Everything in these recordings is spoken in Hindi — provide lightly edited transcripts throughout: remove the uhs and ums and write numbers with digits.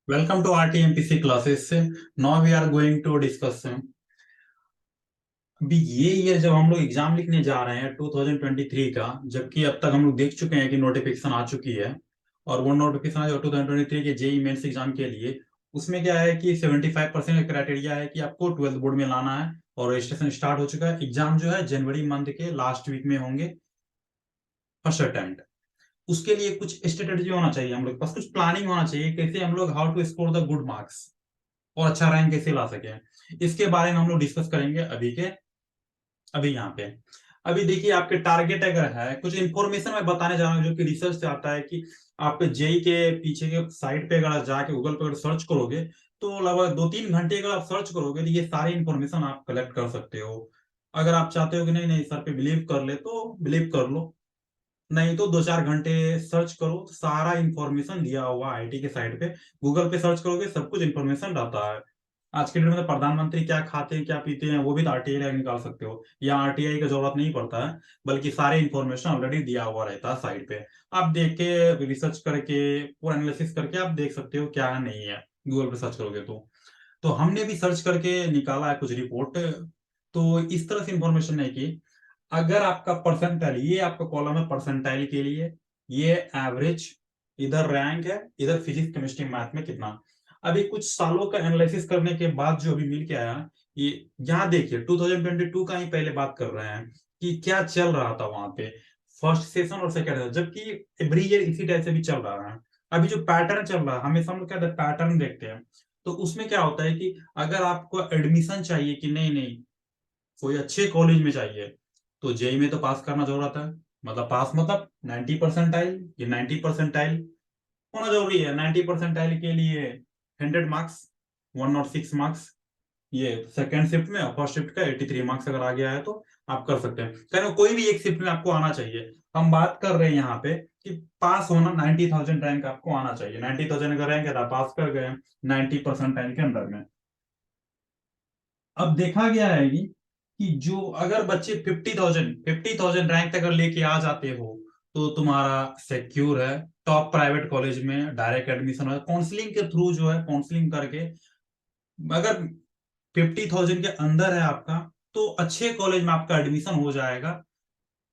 Welcome to RTMPC classes. Now we are going to discuss अभी ये ईयर जब हम लोग एग्जाम लिखने जा रहे हैं 2023 का, जबकि अब तक हम लोग देख चुके हैं कि नोटिफिकेशन आ चुकी है। और वो नोटिफिकेशन है 2023 के जेई मेंस एग्जाम के लिए। उसमें क्या है कि 75% का क्राइटेरिया है कि आपको 12th बोर्ड में लाना है। और रजिस्ट्रेशन स्टार्ट हो चुका है। एग्जाम जो है जनवरी मंथ के लास्ट वीक में होंगे, फर्स्ट अटेम्प्ट। उसके लिए कुछ स्ट्रेटेजी होना चाहिए, हम लोग के पास कुछ प्लानिंग होना चाहिए, कैसे हम लोग how to score the good marks और अच्छा रैंक कैसे ला सके। इसके बारे में हम लोग डिस्कस करेंगे अभी यहाँ पे। अभी देखिए, आपके टारगेट अगर है, कुछ इन्फॉर्मेशन मैं बताने जा रहा हूँ जो कि रिसर्च से आता है कि आप जेई के पीछे के साइट पे अगर जाके गूगल पे अगर सर्च करोगे तो लगभग 2-3 घंटे अगर आप सर्च करोगे तो ये सारी इन्फॉर्मेशन आप कलेक्ट कर सकते हो। अगर आप चाहते हो कि नहीं नहीं सर पे बिलीव कर ले तो बिलीव कर लो, नहीं तो 2-4 घंटे सर्च करो तो सारा इंफॉर्मेशन दिया हुआ आईटी के साइट पे। गूगल पे सर्च करोगे सब कुछ इंफॉर्मेशन रहता है। आज के डेट में तो प्रधानमंत्री क्या खाते हैं क्या पीते हैं वो भी तो आरटीआई निकाल सकते हो, या आरटीआई का जरूरत नहीं पड़ता है। बल्कि सारे इंफॉर्मेशन ऑलरेडी दिया हुआ रहता है साइट पे। आप देख के रिसर्च करके पूरा एनालिसिस करके आप देख सकते हो क्या है नहीं है, गूगल पे सर्च करोगे तो हमने भी सर्च करके निकाला है कुछ रिपोर्ट। तो इस तरह से इंफॉर्मेशन है कि अगर आपका परसेंटाइल, ये आपका कॉलम है परसेंटाइल के लिए, ये एवरेज, इधर रैंक है, इधर फिजिक्स केमिस्ट्री मैथ में कितना। अभी कुछ सालों का एनालिसिस करने के बाद जो अभी मिल के आया, ये यहाँ देखिए 2022 का ही पहले बात कर रहे हैं कि क्या चल रहा था वहां पे फर्स्ट सेशन और सेकंड सेशन, जबकि एवरी ईयर इसी टाइप से भी चल रहा है। अभी जो पैटर्न चल रहा है, हमेशा हम लोग क्या पैटर्न देखते हैं। तो उसमें क्या होता है कि अगर आपको एडमिशन चाहिए कि नहीं नहीं कोई अच्छे कॉलेज में चाहिए, तो जेई में तो पास करना जरूरत है। मतलब पास मतलब 90 परसेंटाइल, ये 90 परसेंटाइल होना जरूरी है। 90 परसेंटाइल के लिए 100 मार्क्स, 106 मार्क्स ये सेकेंड शिफ्ट में, और फर्स्ट शिफ्ट का 83 मार्क्स अगर आ गया है तो आप कर सकते हैं। कहना कोई भी एक शिफ्ट में आपको आना चाहिए। हम बात कर रहे हैं यहाँ पे कि पास होना 90,000 रैंक आपको आना चाहिए। 90,000 का रैंक है तो पास कर गए 90 परसेंटाइल के अंदर में। अब देखा गया है कि जो अगर बच्चे 50,000 रैंक तक अगर लेके आ जाते हो तो तुम्हारा सिक्योर है। टॉप प्राइवेट कॉलेज में डायरेक्ट एडमिशन है, काउंसलिंग के थ्रू जो है काउंसलिंग करके। अगर 50,000 के अंदर है आपका तो अच्छे कॉलेज में आपका एडमिशन हो जाएगा।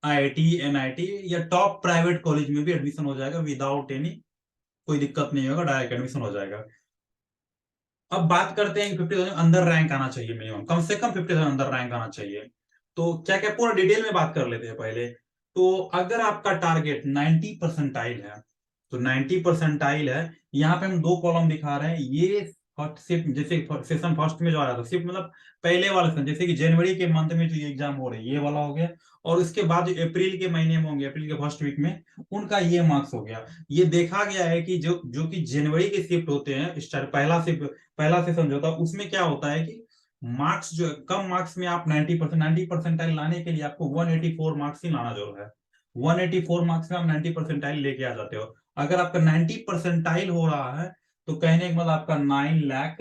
आईआईटी एनआईटी या टॉप प्राइवेट कॉलेज में भी एडमिशन हो जाएगा विदाउट एनी, कोई दिक्कत नहीं होगा, डायरेक्ट एडमिशन हो जाएगा। अब बात करते हैं कि 50,000 अंदर रैंक आना चाहिए, मिनिमम कम से कम 50,000 अंदर रैंक आना चाहिए। तो क्या क्या पूरा डिटेल में बात कर लेते हैं पहले। तो अगर आपका टारगेट 90 परसेंटाइल है, तो 90 परसेंटाइल है। यहाँ पे हम दो कॉलम दिखा रहे हैं। ये फर्स्ट शिफ्ट, जैसे सेशन फर्स्ट में जो आ रहा था शिफ्ट मतलब पहले वाला सेशन, जैसे कि जनवरी के मंथ में जो ये एग्जाम हो रही है ये वाला हो गया। और उसके बाद जो अप्रैल के महीने में होंगे, अप्रैल के फर्स्ट वीक में, उनका ये मार्क्स हो गया। ये देखा गया है कि जो जो कि जनवरी के शिफ्ट होते हैं स्टार्ट पहला शिफ्ट, पहला सेशन जो था उसमें क्या होता है कि मार्क्स जो कम मार्क्स में आप 90 परसेंटाइल लाने के लिए आपको 184 मार्क्स ही लाना जरूर है। 184 मार्क्स में आप 90 परसेंटाइल लेके आ जाते हो। अगर आपका 90 परसेंटाइल हो रहा है तो कहने का मतलब आपका 9 लाख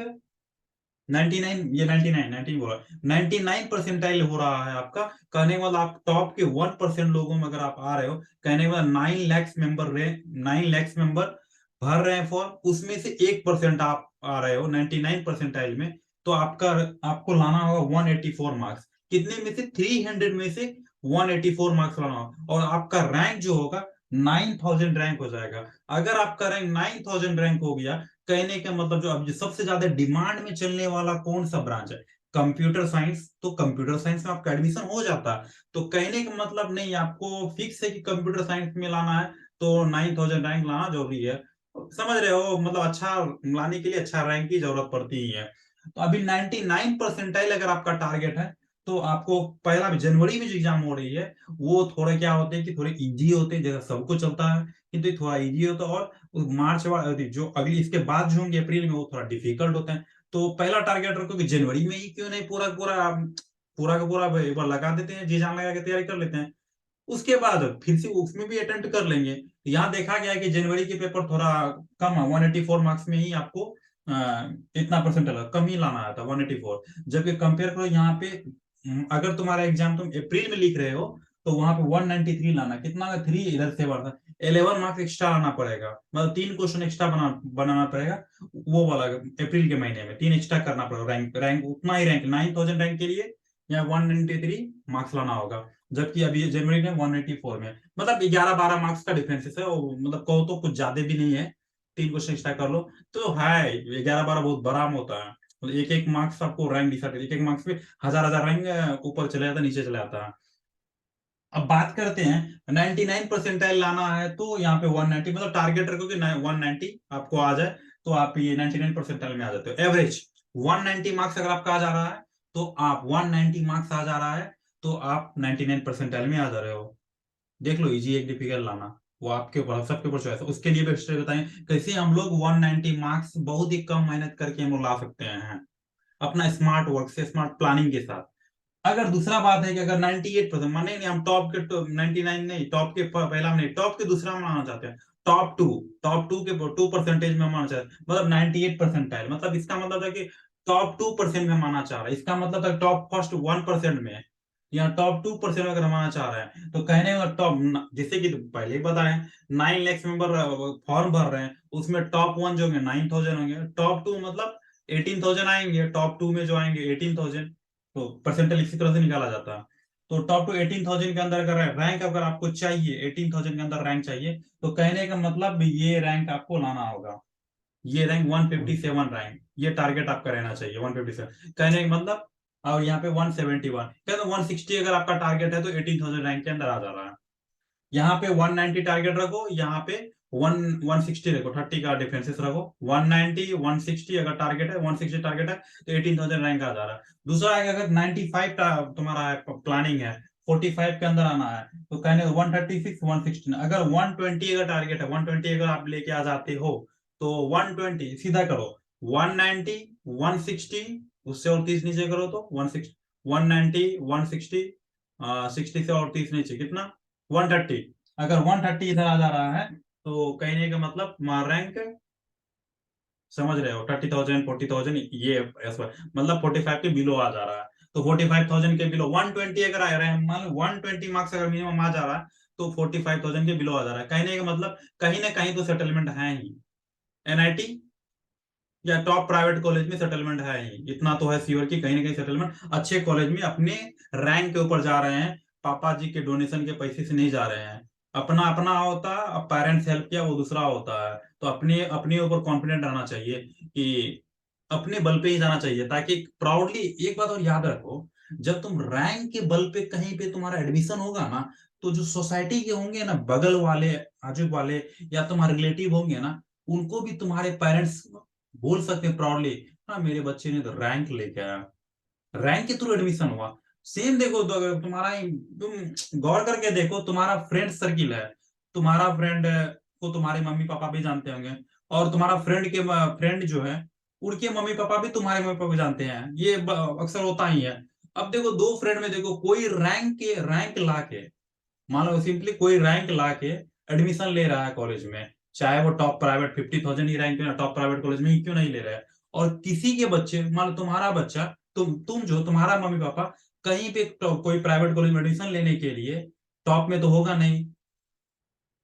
99, ये 99 19 बोला, 99 परसेंटाइल हो रहा है आपका। कहने का मतलब आप टॉप के 1% लोगों में अगर आप आ रहे हो, कहने का मतलब 9 लाख मेंबर भर रहे हैं फॉर्म, उसमें से 1% आप आ रहे हो 99 परसेंटाइल में। तो आपका आपको लाना होगा 184 मार्क्स। कितने में से 300 में से 184 मार्क्स लाना होगा, और आपका रैंक जो होगा 9,000 रैंक हो जाएगा। अगर आपका रैंक 9,000 रैंक हो गया, कहने का मतलब जो अब जो सबसे ज्यादा डिमांड में चलने वाला कौन सा ब्रांच है, कंप्यूटर साइंस, तो कंप्यूटर साइंस में आपका एडमिशन हो जाता है। तो कहने का मतलब नहीं आपको फिक्स है कि कंप्यूटर साइंस में लाना है तो 9,000 रैंक लाना जरूरी है। समझ रहे हो, मतलब अच्छा लाने के लिए अच्छा रैंक की जरूरत पड़ती ही है। तो अभी 99 परसेंटाइल अगर आपका टारगेट है तो आपको पहला भी जनवरी में जो एग्जाम हो रही है वो थोड़ा क्या होते हैं कि थोड़े इजी होते हैं, जैसा सबको चलता है, किंतु ये थोड़ा इजी होता है। और मार्च वाले जो अगली इसके बाद जो होंगे अप्रैल में वो थोड़ा डिफिकल्ट होते हैं। तो पहला टारगेट रखो कि जनवरी में ही क्यों नहीं पूरा पूरा पूरा का पूरा एक बार लगा देते हैं, जी जान लगा के तैयारी कर लेते हैं। उसके बाद फिर से उसमें भी अटेम्प्ट कर लेंगे। यहाँ देखा गया है कि जनवरी के पेपर थोड़ा कम है, 184 मार्क्स में ही आपको इतना परसेंट कम ही लाना आता है 184। जबकि कंपेयर करो यहाँ पे, अगर तुम्हारा एग्जाम तुम अप्रैल में लिख रहे हो तो वहां पे 193 लाना, कितना 3 इधर से बढ़ता। 11 मार्क्स एक्स्ट्रा लाना पड़ेगा, मतलब 3 क्वेश्चन एक्स्ट्रा बनाना पड़ेगा। वो वाला अप्रैल के महीने में 3 एक्स्ट्रा करना पड़ेगा। रैंक रैंक उतना ही रैंक 9000 रैंक के लिए या 193 मार्क्स लाना होगा, जबकि अभी जनवरी में 184 में, मतलब 11-12 मार्क्स का डिफरेंस है। मतलब कहो तो कुछ ज्यादा भी नहीं है, 3 क्वेश्चन एक्स्ट्रा कर लो तो है। 11-12 बहुत बड़ा होता है, मतलब एक एक मार्क्स आपको रैंक डिसाइड, एक एक मार्क्स पे हजार हजार रैंक ऊपर चले जाता है, नीचे चले जाता है। अब बात करते हैं 99 परसेंटाइल लाना है, तो यहाँ पे 190, मतलब टारगेट रखो कि 190 आपको आ जाए, तो आप ये 99 परसेंटाइल में आ जाते हो। एवरेज 190 मार्क्स अगर आपका आ जा रहा है, तो आप 190 मार्क्स आ जा रहा है, तो आप 99 परसेंटाइल में आ जा रहे हो। देख लो, इजी एक डिफिकल्ट लाना, वो आपके ऊपर, सबके ऊपर चॉइस है। उसके लिए भी स्टेप बताएं कैसे हम लोग 190 मार्क्स बहुत ही कम मेहनत करके हम लोग ला सकते हैं, अपना स्मार्ट वर्क से, स्मार्ट प्लानिंग के साथ। अगर दूसरा बात है कि अगर 98% माने नहीं, हम टॉप के 99 नहीं, टॉप के पहला में नहीं, टॉप के दूसरा में आना चाहते हैं, टॉप टू के 2% में हम आना चाहते हैं, मतलब 98 परसेंटाइल, मतलब इसका मतलब है कि टॉप 2% में हम आना चाह रहे हैं। इसका मतलब है टॉप फर्स्ट 1% में, या टॉप 2% में अगर हम आना चाह रहे हैं, तो कहने का टॉप, जैसे कि पहले ही बताए, 9 लाख मेंबर फॉर्म भर रहे हैं, उसमें टॉप 1 जो होंगे 9000 होंगे, टॉप 2 मतलब 18,000 आएंगे, टॉप 2 में जो आएंगे 18,000। तो परसेंटेज इसी तरह से निकाला जाता है। तो टॉप टू 18,000 के अंदर अगर रैंक अगर आपको चाहिए, 18,000 के अंदर रैंक चाहिए, तो कहने का मतलब ये रैंक आपको लाना होगा। ये रैंक 157 रैंक, ये टारगेट आपका रहना चाहिए 157, कहने का मतलब। और यहाँ पे 171, कहते 160 अगर आपका टारगेट है, तो 18,000 रैंक के अंदर आ जा रहा है। यहाँ पे 190 टारगेट रखो, यहाँ पे 160 रखो, 30 का डिफरेंसेस रखो। 190 160 अगर टारगेट है, 160 टारगेट है, तो 18,000 रैंक आ जा रहा है। दूसरा है कि अगर 95 तुम्हारा है, प्लानिंग है 45 के अंदर आना है, तो कहने 136 116, अगर 120 अगर टारगेट है, 120 अगर आप लेके आ जाते हो, तो 120 सीधा करो, 190 160, उससे और 30 नीचे करो तो 160, 190 160, 60 से और 30 नीचे कितना, 130। अगर 130 इधर आ जा रहा है, तो कहने का मतलब तुम्हारा रैंक, समझ रहे हो, 30,000 40,000 ये ऐसा, मतलब 45 के बिलो आ जा रहा है। तो 45,000 के बिलो 120 अगर आ रहे हैं, मान लो 120 मार्क्स अगर मिनिमम आ जा रहा है, तो 45,000 के बिलो आ जा रहा है। कहने का मतलब कहीं ना कहीं तो सेटलमेंट है ही, एनआईटी या टॉप प्राइवेट कॉलेज में सेटलमेंट है ही, इतना तो है श्योर कि कहीं ना कहीं सेटलमेंट अच्छे कॉलेज में अपने रैंक के ऊपर जा रहे हैं, पापा जी के डोनेशन के पैसे से नहीं जा रहे हैं। अपना अपना होता है, अब पेरेंट्स हेल्प किया वो दूसरा होता है। तो अपने अपने ऊपर कॉन्फिडेंट रहना चाहिए कि अपने बल पे ही जाना चाहिए, ताकि प्राउडली एक बात और याद रखो, जब तुम रैंक के बल पे कहीं पे तुम्हारा एडमिशन होगा ना, तो जो सोसाइटी के होंगे ना, बगल वाले, आजू वाले, या तुम्हारे रिलेटिव होंगे ना, उनको भी तुम्हारे पेरेंट्स बोल सकते हैं प्राउडली, हाँ मेरे बच्चे ने तो रैंक लेके आया, रैंक के थ्रू एडमिशन हुआ। सेम देखो तो अगर तुम्हारा तुम गौर करके देखो, तुम्हारा फ्रेंड सर्किल है, तुम्हारा फ्रेंड को तुम्हारे मम्मी पापा भी जानते होंगे, और तुम्हारा फ्रेंड के फ्रेंड जो है, उनके मम्मी पापा भी तुम्हारे मम्मी पापा जानते हैं, ये अक्सर होता ही है। अब देखो, दो फ्रेंड में देखो, कोई रैंक ला के, मान लो सिंपली कोई रैंक ला के एडमिशन ले रहा है कॉलेज में, चाहे वो टॉप प्राइवेट 50,000 ही रैंक में टॉप प्राइवेट कॉलेज में ही क्यों नहीं ले रहा है, और किसी के बच्चे, मान लो तुम्हारा बच्चा, तुम जो तुम्हारा मम्मी पापा कहीं पे कोई प्राइवेट कॉलेज में एडमिशन लेने के लिए, टॉप में तो होगा नहीं,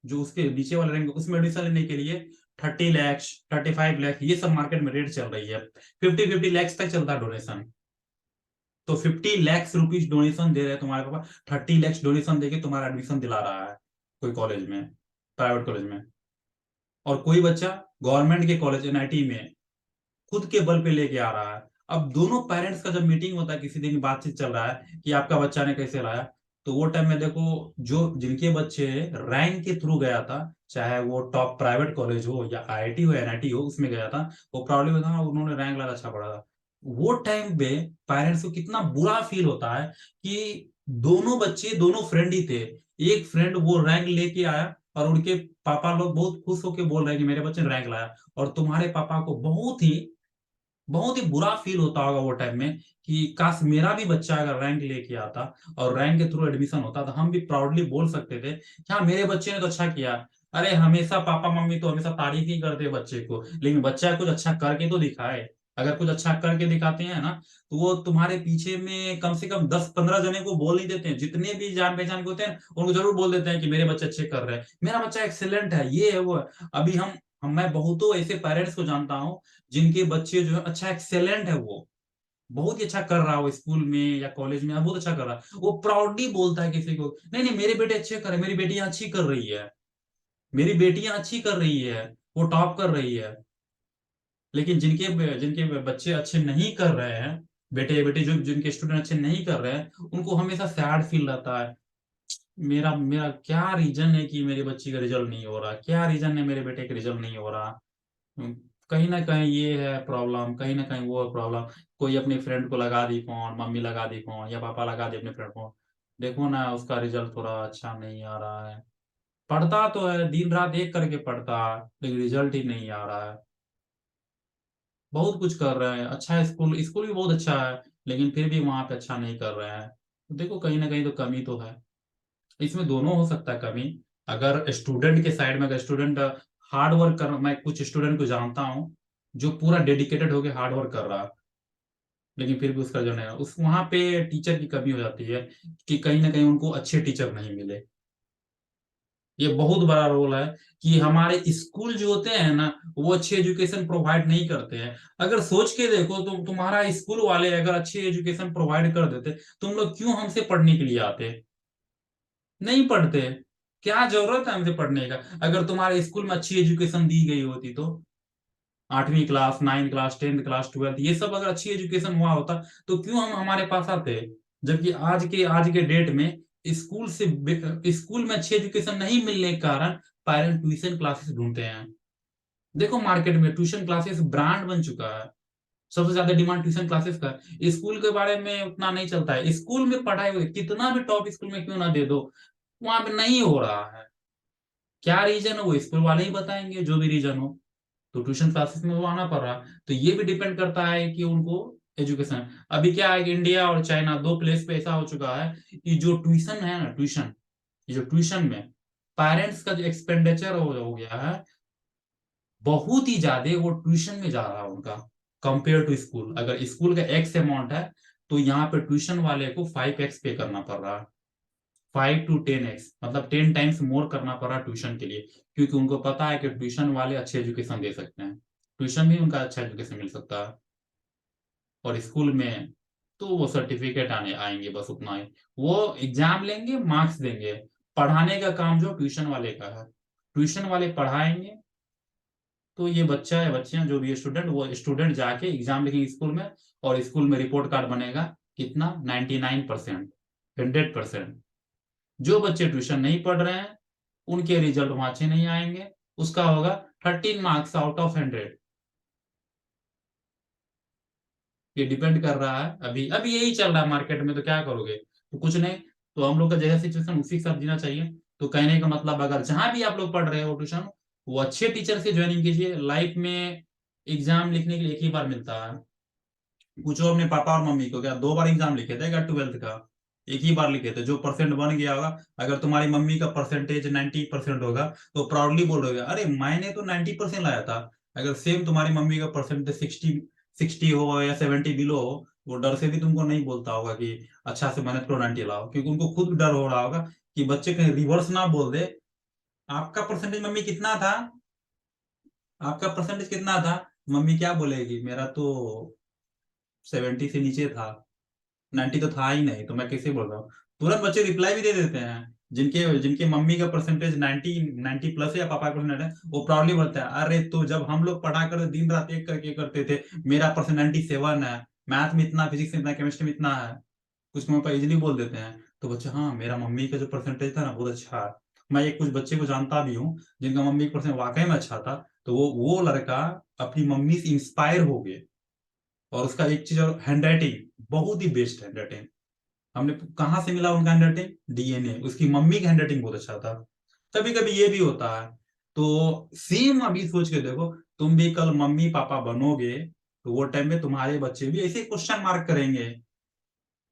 जो उसके नीचे वाले रैंक उसमें एडमिशन लेने के लिए 30 लाख 35 लाख ये सब मार्केट में रेट चल रही है, 50-50 लाख तक चलता है डोनेशन। तो 50 लाख रुपीज डोनेशन दे रहे हैं तुम्हारे पापा, 30 लाख डोनेशन देके तुम्हारा एडमिशन दिला रहा है कोई कॉलेज में, प्राइवेट कॉलेज में। और कोई बच्चा गवर्नमेंट के कॉलेज एनआईटी में खुद के बल पे लेके आ रहा है। अब दोनों पेरेंट्स का जब मीटिंग होता है, किसी दिन बातचीत चल रहा है कि आपका बच्चा ने कैसे लाया, तो वो टाइम में देखो, जो जिनके बच्चे रैंक के थ्रू गया था, चाहे वो टॉप प्राइवेट कॉलेज हो या आईआईटी हो एनआईटी हो, उसमें गया था, वो प्राउडली बता, हाँ, उन्होंने रैंक लाया, अच्छा पढ़ा था। वो टाइम पे पेरेंट्स को कितना बुरा फील होता है कि दोनों बच्चे दोनों फ्रेंड ही थे, एक फ्रेंड वो रैंक लेके आया, और उनके पापा लोग बहुत खुश होकर बोल रहे हैं कि मेरे बच्चे ने रैंक लाया, और तुम्हारे पापा को बहुत ही बुरा फील होता होगा वो टाइम में, कि काश मेरा भी बच्चा अगर रैंक लेके आता और रैंक के थ्रू एडमिशन होता, तो हम भी प्राउडली बोल सकते थे कि हाँ मेरे बच्चे ने तो अच्छा किया। अरे हमेशा पापा मम्मी तो हमेशा तारीफ ही करते बच्चे को, लेकिन बच्चा कुछ अच्छा करके तो दिखाए, अगर कुछ अच्छा करके दिखाते हैं ना, तो वो तुम्हारे पीछे में कम से कम 10-15 जने को बोल नहीं देते हैं, जितने भी जान पहचान के होते हैं उनको जरूर बोल देते हैं कि मेरे बच्चे अच्छे कर रहे हैं, मेरा बच्चा एक्सेलेंट है, ये है वो है। अभी मैं बहुतों ऐसे पेरेंट्स को जानता हूँ जिनके बच्चे जो है अच्छा एक्सेलेंट है, वो बहुत ही अच्छा कर रहा है, वो स्कूल में या कॉलेज में बहुत अच्छा कर रहा है, वो प्राउडली बोलता है किसी को, नहीं नहीं मेरे बेटे अच्छे कर रहे हैं, मेरी बेटियां अच्छी कर रही है, मेरी बेटियां अच्छी कर रही है, वो टॉप कर रही है। लेकिन जिनके जिनके बच्चे अच्छे नहीं कर रहे हैं, बेटे बेटे जो जिनके स्टूडेंट अच्छे नहीं कर रहे हैं, उनको हमेशा सैड फील रहता है, मेरा मेरा क्या रीजन है कि मेरे बच्चे का रिजल्ट नहीं हो रहा, क्या रीजन है मेरे बेटे का रिजल्ट नहीं हो रहा। हम्म, कहीं ना कहीं ये है प्रॉब्लम, कहीं ना कहीं वो है प्रॉब्लम। कोई अपने फ्रेंड को लगा दी फोन, मम्मी लगा दी फोन या पापा लगा दी अपने फ्रेंड को, देखो ना उसका रिजल्ट थोड़ा अच्छा नहीं आ रहा है, पढ़ता तो है दिन रात एक करके पढ़ता है, लेकिन रिजल्ट ही नहीं आ रहा है। बहुत कुछ कर रहे हैं, अच्छा है, स्कूल स्कूल भी बहुत अच्छा है, लेकिन फिर भी वहां पे अच्छा नहीं कर रहे हैं। तो देखो कहीं ना कहीं तो कमी तो है, इसमें दोनों हो सकता है कमी। अगर स्टूडेंट के साइड में, अगर स्टूडेंट हार्ड वर्क कर, मैं कुछ स्टूडेंट को जानता हूँ जो पूरा डेडिकेटेड होकर हार्ड वर्क कर रहा है, लेकिन फिर भी उसका जो है उस वहां पे टीचर की कमी हो जाती है, कि कहीं ना कहीं उनको अच्छे टीचर नहीं मिले। ये बहुत बड़ा रोल है कि हमारे स्कूल जो होते हैं ना, वो अच्छी एजुकेशन प्रोवाइड नहीं करते हैं। अगर सोच के देखो, तुम्हारा स्कूल वाले अगर अच्छी एजुकेशन प्रोवाइड कर देते, तुम लोग क्यों हमसे पढ़ने के लिए आते? नहीं पढ़ते। क्या जरूरत है हमसे पढ़ने का? अगर तुम्हारे स्कूल में अच्छी एजुकेशन दी गई होती तो 8वीं class, 9th class, 10th class, 12th, ये सब अगर अच्छी एजुकेशन हुआ होता, तो क्यों हम हमारे पास आते? जबकि आज के डेट में स्कूल में अच्छी एजुकेशन नहीं मिलने के कारण पेरेंट ट्यूशन क्लासेस ढूंढते हैं। देखो मार्केट में ट्यूशन क्लासेस ब्रांड बन चुका है, सबसे ज्यादा डिमांड ट्यूशन क्लासेस का है। स्कूल के बारे में उतना नहीं चलता है, स्कूल में पढ़ाई हुई कितना भी टॉप स्कूल में क्यों ना दे दो, वहां पे नहीं हो रहा है। क्या रीजन है वो स्कूल वाले ही बताएंगे, जो भी रीजन हो। तो ट्यूशन क्लासेस में वो आना पड़ रहा है, तो ये भी डिपेंड करता है कि उनको एजुकेशन। अभी क्या है कि इंडिया और चाइना दो प्लेस पे ऐसा हो चुका है कि जो ट्यूशन है ना, ट्यूशन, ये जो ट्यूशन में पेरेंट्स का जो एक्सपेंडिचर हो गया है, बहुत ही ज्यादा वो ट्यूशन में जा रहा है उनका, कंपेयर टू स्कूल। अगर स्कूल का एक्स अमाउंट है, तो यहाँ पे ट्यूशन वाले को 5x पे करना पड़ रहा है, 5 to 10x, मतलब 10 टाइम्स मोर करना पड़ा ट्यूशन के लिए, क्योंकि उनको पता है कि ट्यूशन वाले अच्छे एजुकेशन दे सकते हैं, ट्यूशन में उनका अच्छा एजुकेशन मिल सकता है। और स्कूल में तो वो सर्टिफिकेट आने आएंगे, बस उतना ही, वो एग्जाम लेंगे, मार्क्स देंगे। पढ़ाने का काम जो ट्यूशन वाले का है, ट्यूशन वाले पढ़ाएंगे, तो ये बच्चा या बच्चियां जो भी स्टूडेंट, वो स्टूडेंट जाके एग्जाम लिखेंगे स्कूल में, और स्कूल में रिपोर्ट कार्ड बनेगा कितना, 99%, 100%। जो बच्चे ट्यूशन नहीं पढ़ रहे हैं, उनके रिजल्ट वहां अच्छे नहीं आएंगे, उसका होगा 13 मार्क्स आउट ऑफ 100। ये डिपेंड कर रहा है, अभी अभी यही चल रहा है मार्केट में, तो क्या करोगे? तो कुछ नहीं। तो हम लोग का जैसा सिचुएशन उसी के साथ जीना चाहिए। तो कहने का मतलब, अगर जहां भी आप लोग पढ़ रहे हो ट्यूशन, वो अच्छे टीचर से ज्वाइनिंग कीजिए। लाइफ में एग्जाम लिखने के लिए एक ही बार मिलता है। पूछो अपने पापा और मम्मी को, क्या 2 बार एग्जाम लिखे थे क्या 12th का? एक ही बार लिखे थे, जो परसेंट बन गया होगा। अगर तुम्हारी मम्मी का परसेंटेज 90% होगा, तो प्राउडली बोलोगे, अरे मैंने तो 90% लाया था। अगर सेम तुम्हारी मम्मी का परसेंटेज 60 60 हो या 70 बिलो हो, वो डर से भी तुमको नहीं बोलता होगा कि अच्छा से मेहनत करो 90 लाओ, क्योंकि उनको खुद डर हो रहा होगा कि बच्चे कहीं रिवर्स ना बोल दे। आपका परसेंटेज मम्मी कितना था? आपका परसेंटेज कितना था? मम्मी क्या बोलेगी, मेरा तो 70 से नीचे था, 90 तो था ही नहीं, तो मैं कैसे बोल रहा हूँ? तुरंत बच्चे रिप्लाई भी दे देते हैं। जिनके जिनके मम्मी का परसेंटेज 90 प्लस है या पापा का परसेंटेज है, वो प्राउडली बोलते हैं, अरे तो जब हम लोग पढ़ा कर दिन रात एक करके करते थे, मेरा परसेंट 97 है, मैथ में इतना, फिजिक्स में इतना, केमिस्ट्री में इतना है। कुछ मम्मी पापा इजिली बोल देते हैं, तो बच्चे, हाँ मेरा मम्मी का जो परसेंटेज था ना बहुत अच्छा है। मैं एक कुछ बच्चे को जानता भी हूँ जिनका मम्मी का परसेंट वाकई में अच्छा था, तो वो लड़का अपनी मम्मी से इंस्पायर हो गए। और उसका एक चीज और, हैंड राइटिंग बहुत ही बेस्ट हैंड राइटिंग। हमने कहाँ से मिला उनका हैंडराइटिंग? डीएनए, उसकी मम्मी का हैंडराइटिंग बहुत अच्छा था। कभी कभी ये भी होता है। तो सेम अभी सोच के देखो, तुम भी कल मम्मी पापा बनोगे, तो वो टाइम में तुम्हारे बच्चे भी ऐसे क्वेश्चन मार्क करेंगे,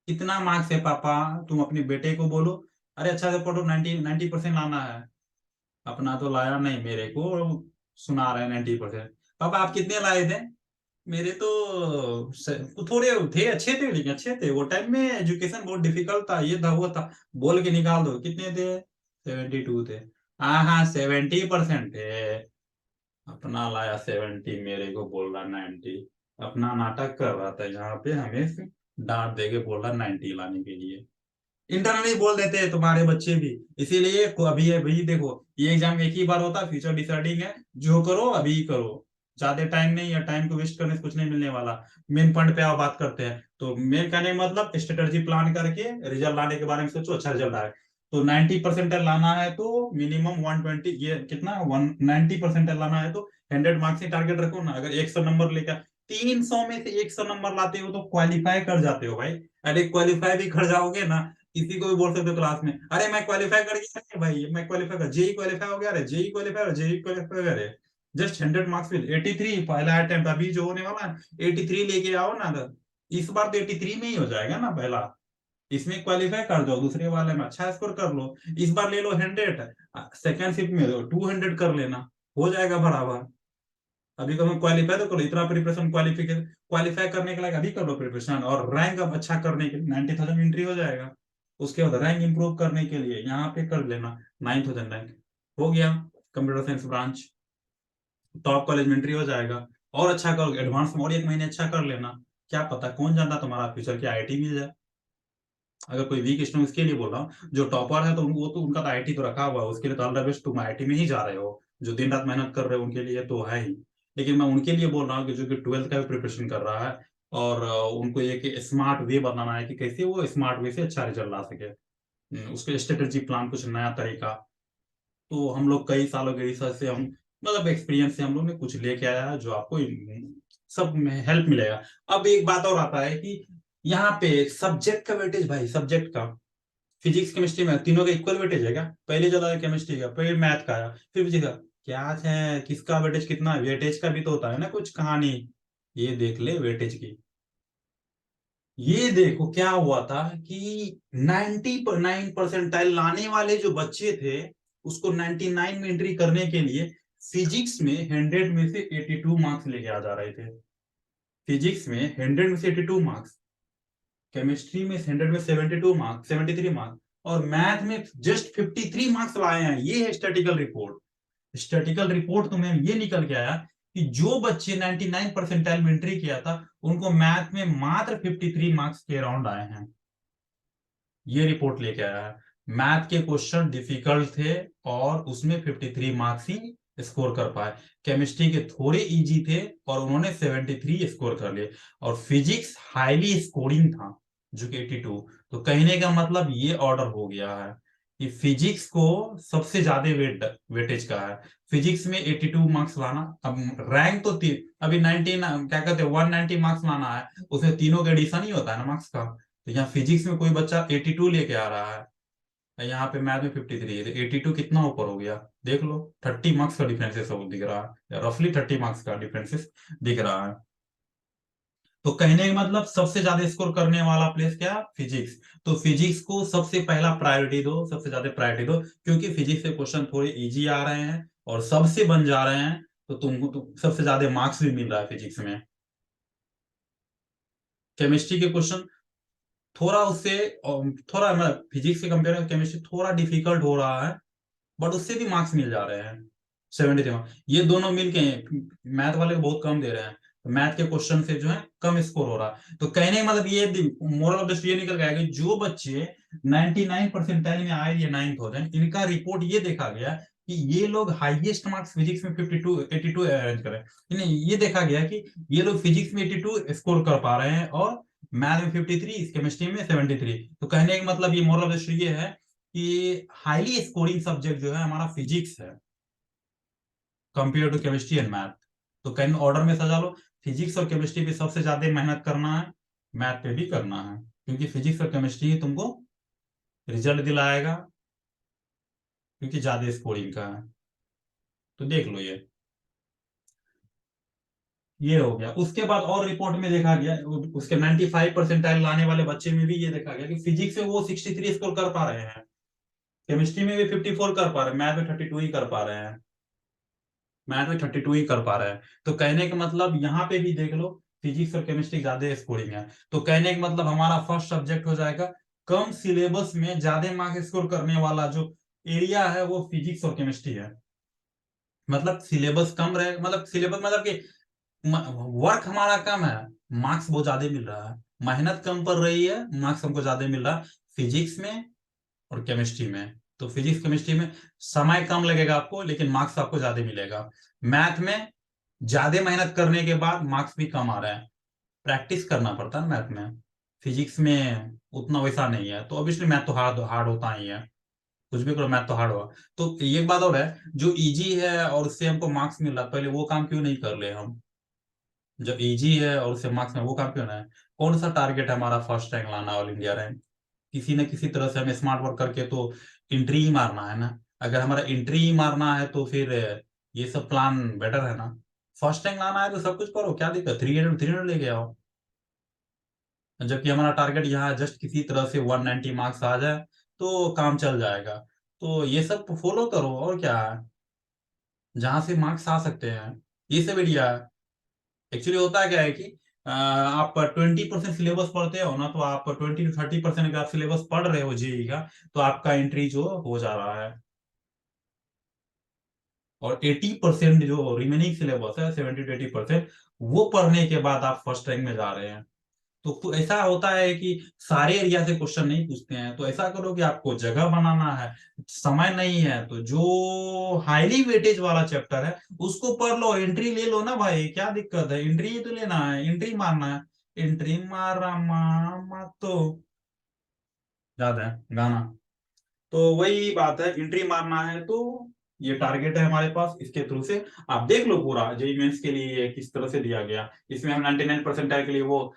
कितना मार्क्स है पापा? तुम अपने बेटे को बोलो, अरे अच्छा से पढ़ो, 90 90% लाना है। अपना तो लाया नहीं, मेरे को सुना रहे हैं 90%। पापा आप कितने लाए थे? मेरे तो थोड़े थे, अच्छे थे, लेकिन अच्छे थे वो टाइम में। एजुकेशन बहुत डिफिकल्ट था, ये था वो था, बोल के निकाल दो। कितने थे? 72 थे। हाँ हाँ, 70% थे। अपना लाया 70, मेरे को बोल रहा 90। अपना नाटक कर रहा था यहाँ पे, हमें से डांट दे के बोल रहा 90 लाने के लिए। इंटरनली बोल देते हैं तुम्हारे बच्चे भी। इसीलिए अभी अभी देखो, ये एग्जाम एक ही बार होता है, फ्यूचर डिसाइडिंग है। जो करो अभी करो, ज्यादा टाइम नहीं है, टाइम को वेस्ट करने से कुछ नहीं मिलने वाला। मेन पॉइंट पे आओ, बात करते हैं। तो मेन कहने का मतलब, स्ट्रेटजी प्लान करके रिजल्ट लाने के बारे में सोचो, अच्छा रिजल्ट आए। तो 90% लाना है तो मिनिमम 120, ये कितना 190% लाना है तो 100 मार्क्स ही टारगेट रखो ना। अगर 100 नंबर लेकर 300 में से 100 नंबर लाते हो तो क्वालिफाई कर जाते हो भाई। अरे क्वालिफाई भी कर जाओगे ना, किसी को भी बोल सकते हो क्लास में, अरे मैं क्वालिफाई कर गया, अरे भाई मैं क्वालिफाई कर, जेई क्वालिफाई हो गया, अरे जेई क्वालिफाई, जेई क्वालिफाई हो गया, अरे जस्ट 100 मार्क्स विल 83 पहला अटेम्प्ट अभी जो होने वाला है, 83 लेके आओ ना तो। इस बार तो 83 में ही हो जाएगा ना पहला। इसमें क्वालिफाई कर दो, दूसरे वाले में अच्छा स्कोर कर लो। इस बार ले लो 100, सेकेंड शिफ्ट में 200 कर लेना, हो जाएगा बराबर। अभी तो मैं क्वालिफाई तो करो, इतना प्रिपरेशन क्वालिफिकेशन क्वालिफाई करने के लिए अभी कर लो प्रिपरेशन, और रैंक अब अच्छा करने के लिए 90,000 एंट्री हो जाएगा। उसके बाद रैंक इंप्रूव करने के लिए यहाँ पे कर लेना 9,000 रैंक, हो गया। Computer science branch top college में एंट्री हो जाएगा। और अच्छा करो, एडवांस में और 1 महीने अच्छा कर लेना। क्या पता, कौन जानता, तुम्हारा फ्यूचर की आईआईटी मिल जाए। अगर कोई वीक स्टूडेंट, इसके लिए बोल रहा हूँ, जो टॉपर है तो वो तो उनका तो आईआईटी तो रखा हुआ है, उसके लिए तो ऑल द बेस्ट, तुम आईआईटी में ही जा रहे हो। जो दिन रात मेहनत कर रहे हो उनके लिए तो है ही। लेकिन मैं उनके लिए बोल रहा हूँ कि जो कि 12th का भी प्रिपरेशन कर रहा है, और उनको एक स्मार्ट वे बनाना है कि कैसे वो स्मार्ट वे से अच्छा रिजल्ट ला सके। उसके स्ट्रेटेजी प्लान, कुछ नया तरीका। तो हम लोग कई सालों के रिसर्च से, हम मतलब एक्सपीरियंस से हम लोग ने कुछ लेके आया है, जो आपको सब में हेल्प मिलेगा। अब एक बात और आता है कि यहाँ पे सब्जेक्ट का वेटेज, भाई सब्जेक्ट का, फिजिक्स केमिस्ट्री में तीनों का इक्वल वेटेज है क्या? पहले ज्यादा है केमिस्ट्री का, फिर मैथ का आया, फिर फिजिक्स का। क्या है, किसका वेटेज कितना है? वेटेज का भी तो होता है ना कुछ कहानी। ये देख ले वेटेज की। ये देखो क्या हुआ था कि 99 परसेंटाइल लाने वाले जो बच्चे थे, उसको 99 में एंट्री करने के लिए फिजिक्स में 100 में से 82 मार्क्स लेके आ जा रहे थे। फिजिक्स में 100 में से 82 मार्क्स, केमिस्ट्री में 100 में 72 मार्क्स, 73 मार्क्स, और मैथ में जस्ट 53 मार्क्स लाए हैं। ये है स्टैटिकल रिपोर्ट। स्टैटिकल रिपोर्ट तो मैम ये निकल के आया कि जो बच्चे 99 परसेंटाइल में एंट्री किया था, उनको मैथ में मात्र 53 मार्क्स के अराउंड आए हैं। ये रिपोर्ट लेके आया है। मैथ के क्वेश्चन डिफिकल्ट थे, और उसमें 53 मार्क्स ही स्कोर कर पाए। केमिस्ट्री के थोड़े इजी थे, और उन्होंने 73 स्कोर कर लिए। और फिजिक्स हाईली स्कोरिंग था, जो कि 82। तो कहने का मतलब ये ऑर्डर हो गया है कि फिजिक्स को सबसे ज्यादा वेटेज का है। फिजिक्स में 82 मार्क्स लाना, अब रैंक तो अभी 19, क्या कहते हैं, 190 मार्क्स लाना है। उसमें तीनों का एडिशन ही होता है ना मार्क्स का। तो यहाँ फिजिक्स में कोई बच्चा 82 लेके आ रहा है, यहाँ पे मैथ में 53 है, तो 82 कितना ऊपर हो गया देख लो। 30 मार्क्स का डिफरेंसेस सब दिख रहा है, रफली 30 मार्क्स का डिफरेंसेस दिख रहा है। तो कहने का मतलब, सबसे ज्यादा स्कोर करने वाला प्लेस क्या? फिजिक्स। तो फिजिक्स को सबसे पहला प्रायोरिटी दो, सबसे ज्यादा प्रायोरिटी दो, क्योंकि फिजिक्स के क्वेश्चन थोड़े इजी आ रहे हैं और सबसे बन जा रहे हैं। तो तुमको तो सबसे ज्यादा मार्क्स भी मिल रहा है फिजिक्स में। केमिस्ट्री के क्वेश्चन थोड़ा उससे थोड़ा, मतलब फिजिक्स के कंपेयर में केमिस्ट्री थोड़ा डिफिकल्ट हो रहा है, बट उससे भी मार्क्स मिल जा रहे हैं। 73 ये दोनों मिलके, मैथ वाले को बहुत कम दे रहे हैं, तो मैथ के क्वेश्चन से जो है कम स्कोर हो रहा है। तो कहने का मतलब ये, मोरल ऑफ द स्टोरी ये निकल गया कि जो बच्चे 99 परसेंटाइल में आए, ये 9,000, इनका रिपोर्ट ये देखा गया कि ये लोग हाईएस्ट मार्क्स फिजिक्स में 52 82 अरेंज करें। इन्हें ये देखा गया कि ये लोग फिजिक्स में 82 स्कोर कर पा रहे हैं, और मैथ में 53, केमिस्ट्री में 73। तो कहने का मतलब, ये मोरल ऑफ द स्टोरी ये है कि हाईली स्कोरिंग सब्जेक्ट जो है हमारा फिजिक्स है, compare to chemistry and math. तो कहीं ऑर्डर में सजा लो, फिजिक्स और केमिस्ट्री पे सबसे ज्यादा मेहनत करना है, मैथ पे भी करना है, क्योंकि फिजिक्स और केमिस्ट्री ही तुमको रिजल्ट दिलाएगा, क्योंकि ज्यादा स्कोरिंग का है। तो देख लो ये हो गया। उसके बाद और रिपोर्ट में देखा गया, उसके 95 परसेंटाइल लाने वाले बच्चे में भी ये देखा गया कि फिजिक्स में वो 63 स्कोर कर पा रहे हैं, केमिस्ट्री में भी 54 कर पा रहे हैं, मैथ में 32 ही कर पा रहे हैं। मैथ में 32 ही कर पा रहे हैं। तो कहने का मतलब यहाँ पे भी देख लो, फिजिक्स और केमिस्ट्री ज्यादा स्कोरिंग है। तो कहने का मतलब हमारा फर्स्ट सब्जेक्ट हो जाएगा कम सिलेबस में ज्यादा मार्क्स स्कोर करने वाला जो एरिया है वो फिजिक्स और केमिस्ट्री है। मतलब सिलेबस कम रहे, मतलब सिलेबस मतलब कि वर्क हमारा कम है, मार्क्स बहुत ज्यादा मिल रहा है। मेहनत कम पड़ रही है, मार्क्स हमको ज्यादा मिल रहा है फिजिक्स में और केमिस्ट्री में। तो फिजिक्स केमिस्ट्री में समय कम लगेगा आपको, लेकिन मार्क्स आपको ज्यादा मिलेगा। मैथ में ज्यादा मेहनत करने के बाद मार्क्स भी कम आ रहे हैं, प्रैक्टिस करना पड़ता है मैथ में। फिजिक्स में उतना वैसा नहीं है। तो ऑब्वियसली मैथ तो हार्ड हार्ड होता ही है, कुछ भी करो मैथ तो हार्ड होगा। तो एक बात और है, जो इजी है और उससे हमको मार्क्स मिल रहा है, पहले वो काम क्यों नहीं कर ले हम? जो इजी है और उससे मार्क्स में, वो काम क्यों ना है? कौन सा टारगेट है हमारा? फर्स्ट रैंक लाना, ऑल इंडिया रैंक। किसी न किसी तरह से हमें स्मार्ट वर्क करके तो एंट्री ही मारना है ना। अगर हमारा एंट्री ही मारना है तो फिर ये सब प्लान बेटर है ना। फर्स्ट रैंक लाना है तो सब कुछ करो, क्या दिक्कत, 300 लेके आओ। जबकि हमारा टारगेट यहाँ जस्ट किसी तरह से 190 मार्क्स आ जाए तो काम चल जाएगा। तो ये सब फॉलो करो, और क्या है, जहां से मार्क्स आ सकते हैं ये सब एरिया। एक्चुअली होता क्या है कि आप 20% सिलेबस पढ़ते हो ना, तो आप 20 to 30% अगर आप सिलेबस पढ़ रहे हो जेई का, तो आपका एंट्री जो हो जा रहा है। और 80% जो रिमेनिंग सिलेबस है, 70 to 80%, वो पढ़ने के बाद आप फर्स्ट रैंक में जा रहे हैं। तो ऐसा होता है कि सारे एरिया से क्वेश्चन नहीं पूछते हैं। तो ऐसा करो कि आपको जगह बनाना है, समय नहीं है, तो जो हाईली वेटेज वाला चैप्टर है उसको पढ़ लो, एंट्री ले लो ना भाई, क्या दिक्कत है? एंट्री ही तो लेना है, एंट्री मारना है। एंट्री मारा मामा तो याद है गाना। तो वही बात है, एंट्री मारना है। तो ये टारगेट है हमारे पास, इसके थ्रू से आप देख लो पूरा जेई मेंस के लिए ये किस तरह से दिया गया। इसमें हम 99% के लिए वो,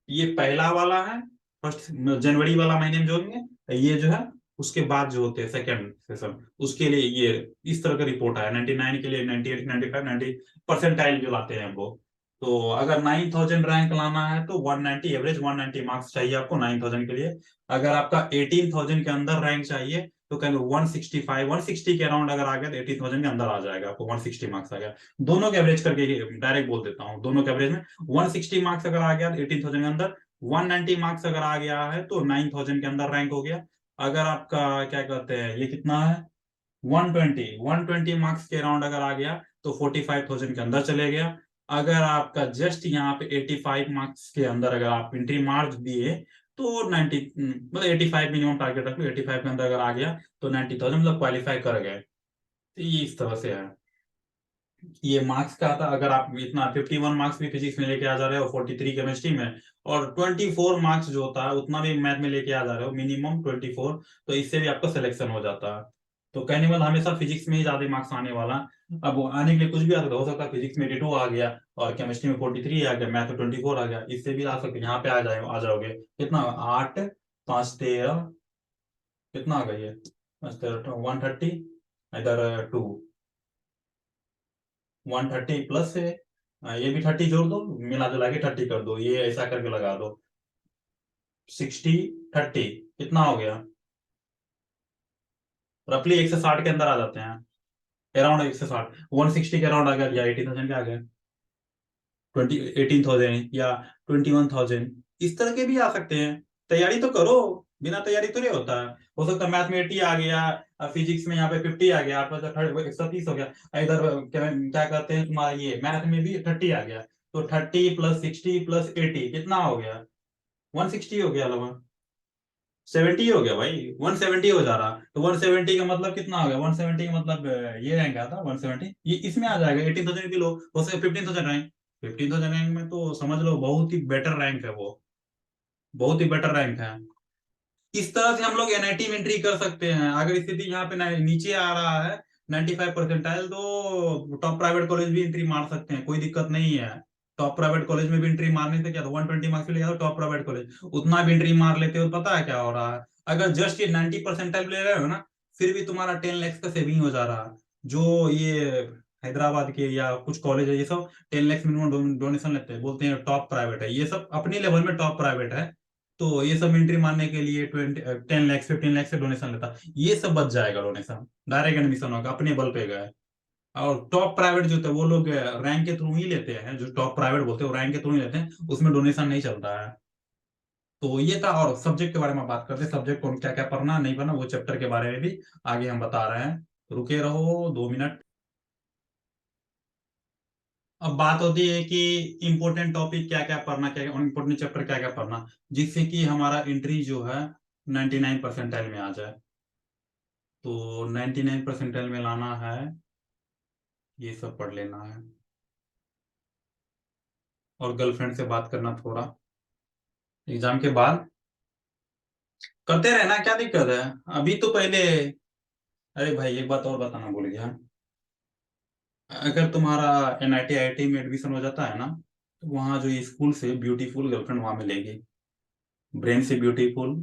ये पहला वाला है, फर्स्ट जनवरी वाला महीने में जो होंगे, ये जो है उसके बाद जो होते हैं सेकंड सेशन, उसके लिए ये इस तरह का रिपोर्ट आया। 99 के लिए, 98, 95, 90 परसेंटाइल जो लाते हैं वो। तो अगर 9000 रैंक लाना है तो 190 एवरेज, 190 मार्क्स चाहिए आपको 9000 के लिए। अगर आपका 18000 के अंदर रैंक चाहिए तो कहेंगे 165, 160 के अराउंड अगर आ गया तो 18000 के अंदर आ जाएगा, आपको 160 मार्क्स आ गया। दोनों के एवरेज करके डायरेक्ट बोल देता हूँ, दोनों के एवरेज में 160 मार्क्स अगर आ गया तो 18000 के अंदर, 190 मार्क्स अगर आ गया है तो 9000 के अंदर रैंक हो गया। अगर आपका क्या कहते हैं, ये कितना है, 120 मार्क्स के अराउंड अगर आ गया तो 45,000 के अंदर चले गया। अगर आपका जस्ट यहाँ पे 85 मार्क्स के अंदर अगर आप एंट्री मार्क्स दिए तो 90, मतलब 85 मिनिमम टारगेट रख लो, 85 के अंदर अगर आ गया तो 90,000 मतलब क्वालिफाई कर गए। तो ये इस तरह से है। ये मार्क्स का था, अगर आप इतना 51 मार्क्स भी फिजिक्स में लेके आ जा रहे हो, 43 केमिस्ट्री में, और 24 मार्क्स जो होता है उतना भी मैथ में लेके आ जा रहे हो, मिनिमम 24, तो इससे भी आपका सिलेक्शन हो जाता है। तो कहने वाला हमेशा फिजिक्स में ही ज्यादा मार्क्स आने वाला। अब वो आने के लिए कुछ भी आ सकता है, हो सकता है फिजिक्स में 82 आ गया और केमिस्ट्री में 43 आ गया, मैथ में 24 आ गया, इससे भी आ सकते हैं। यहाँ पे आ जाओगे कितना, 8, 5, 13, कितना आ गया ये, 130, इधर 2, 130 प्लस है, ये भी 30 जोड़ दो, मिला जुला के 30 कर दो, ये ऐसा करके लगा दो, 60, 30 कितना हो गया, रफली 160 के अंदर आ जाते हैं, अराउंड 160, 160 के अराउंड आ गया या 18,000 के आ गए, 18,000 या 21,000, इस तरह के भी आ सकते हैं। तैयारी तो करो, बिना तैयारी तो नहीं होता है। हो सकता है मैथ में 80 आ गया, फिजिक्स में यहाँ पे 50 आ गया, आपका 130 हो गया, इधर क्या क्या कहते हैं तुम्हारा, ये मैथ में भी 30 आ गया, तो 30 प्लस 60 प्लस 80 कितना हो गया, 160 हो गया लगभग, 70 हो गया भाई, 170 हो जा रहा। तो 170 का मतलब कितना हो गया, 170 का मतलब ये रैंक आता है 170, ये इसमें आ जाएगा। 18,000 किलो हो सके 15,000 रैंक, 15,000 रैंक में तो समझ लो बहुत ही बेटर रैंक है वो, बहुत ही बेटर रैंक है। इस तरह से हम लोग एनआईटी में एंट्री कर सकते हैं। अगर स्थिति यहाँ पे नीचे आ रहा है 95 परसेंटाइल, तो टॉप प्राइवेट कॉलेज भी एंट्री मार सकते हैं, कोई दिक्कत नहीं है। टॉप प्राइवेट कॉलेज में भी एंट्री मारने से क्या, तो 120 मार्क्स के लिए जाओ टॉप प्राइवेट कॉलेज, उतना भी एंट्री मार लेते हो तो पता है क्या हो रहा है, अगर जस्ट ये 90 परसेंटाइल ले रहे हो ना, फिर भी तुम्हारा 10 लाख का सेविंग हो जा रहा है। जो ये हैदराबाद के या कुछ कॉलेज है, ये सब 10 लाख मिनिमम डोनेशन लेते हैं, बोलते हैं टॉप प्राइवेट है, ये सब अपने लेवल में टॉप प्राइवेट है। तो ये सब एंट्री मारने के लिए 10 लाख 15 लाख से डोनेशन लेता, ये सब बच जाएगा डोनेशन, डायरेक्ट एडमिशन होगा, अपने बल पे गए। और टॉप प्राइवेट जो होते हैं वो लोग रैंक के थ्रू ही लेते हैं, जो टॉप प्राइवेट बोलते हैं वो रैंक के थ्रू ही लेते हैं, उसमें डोनेशन नहीं चलता है। तो ये था। और सब्जेक्ट के बारे में बात करते हैं, सब्जेक्ट कौन क्या क्या पढ़ना नहीं पढ़ना, वो चैप्टर के बारे में भी आगे हम बता रहे हैं। रुके रहो 2 मिनट। अब बात होती है कि इम्पोर्टेंट टॉपिक क्या क्या पढ़ना, क्या इम्पोर्टेंट चैप्टर क्या क्या पढ़ना, जिससे कि हमारा एंट्री जो है 99 परसेंटाइल में आ जाए। तो 99 परसेंटाइल में लाना है, ये सब पढ़ लेना है। और गर्लफ्रेंड से बात करना थोड़ा एग्जाम के बाद, करते रहना, क्या दिक्कत है। अभी तो पहले, अरे भाई एक बात और बताना भूल गया। अगर तुम्हारा NIT IIT में एडमिशन हो जाता है ना, तो वहाँ जो स्कूल से ब्यूटीफुल गर्लफ्रेंड वहां मिलेगी, ब्रेन से ब्यूटीफुल।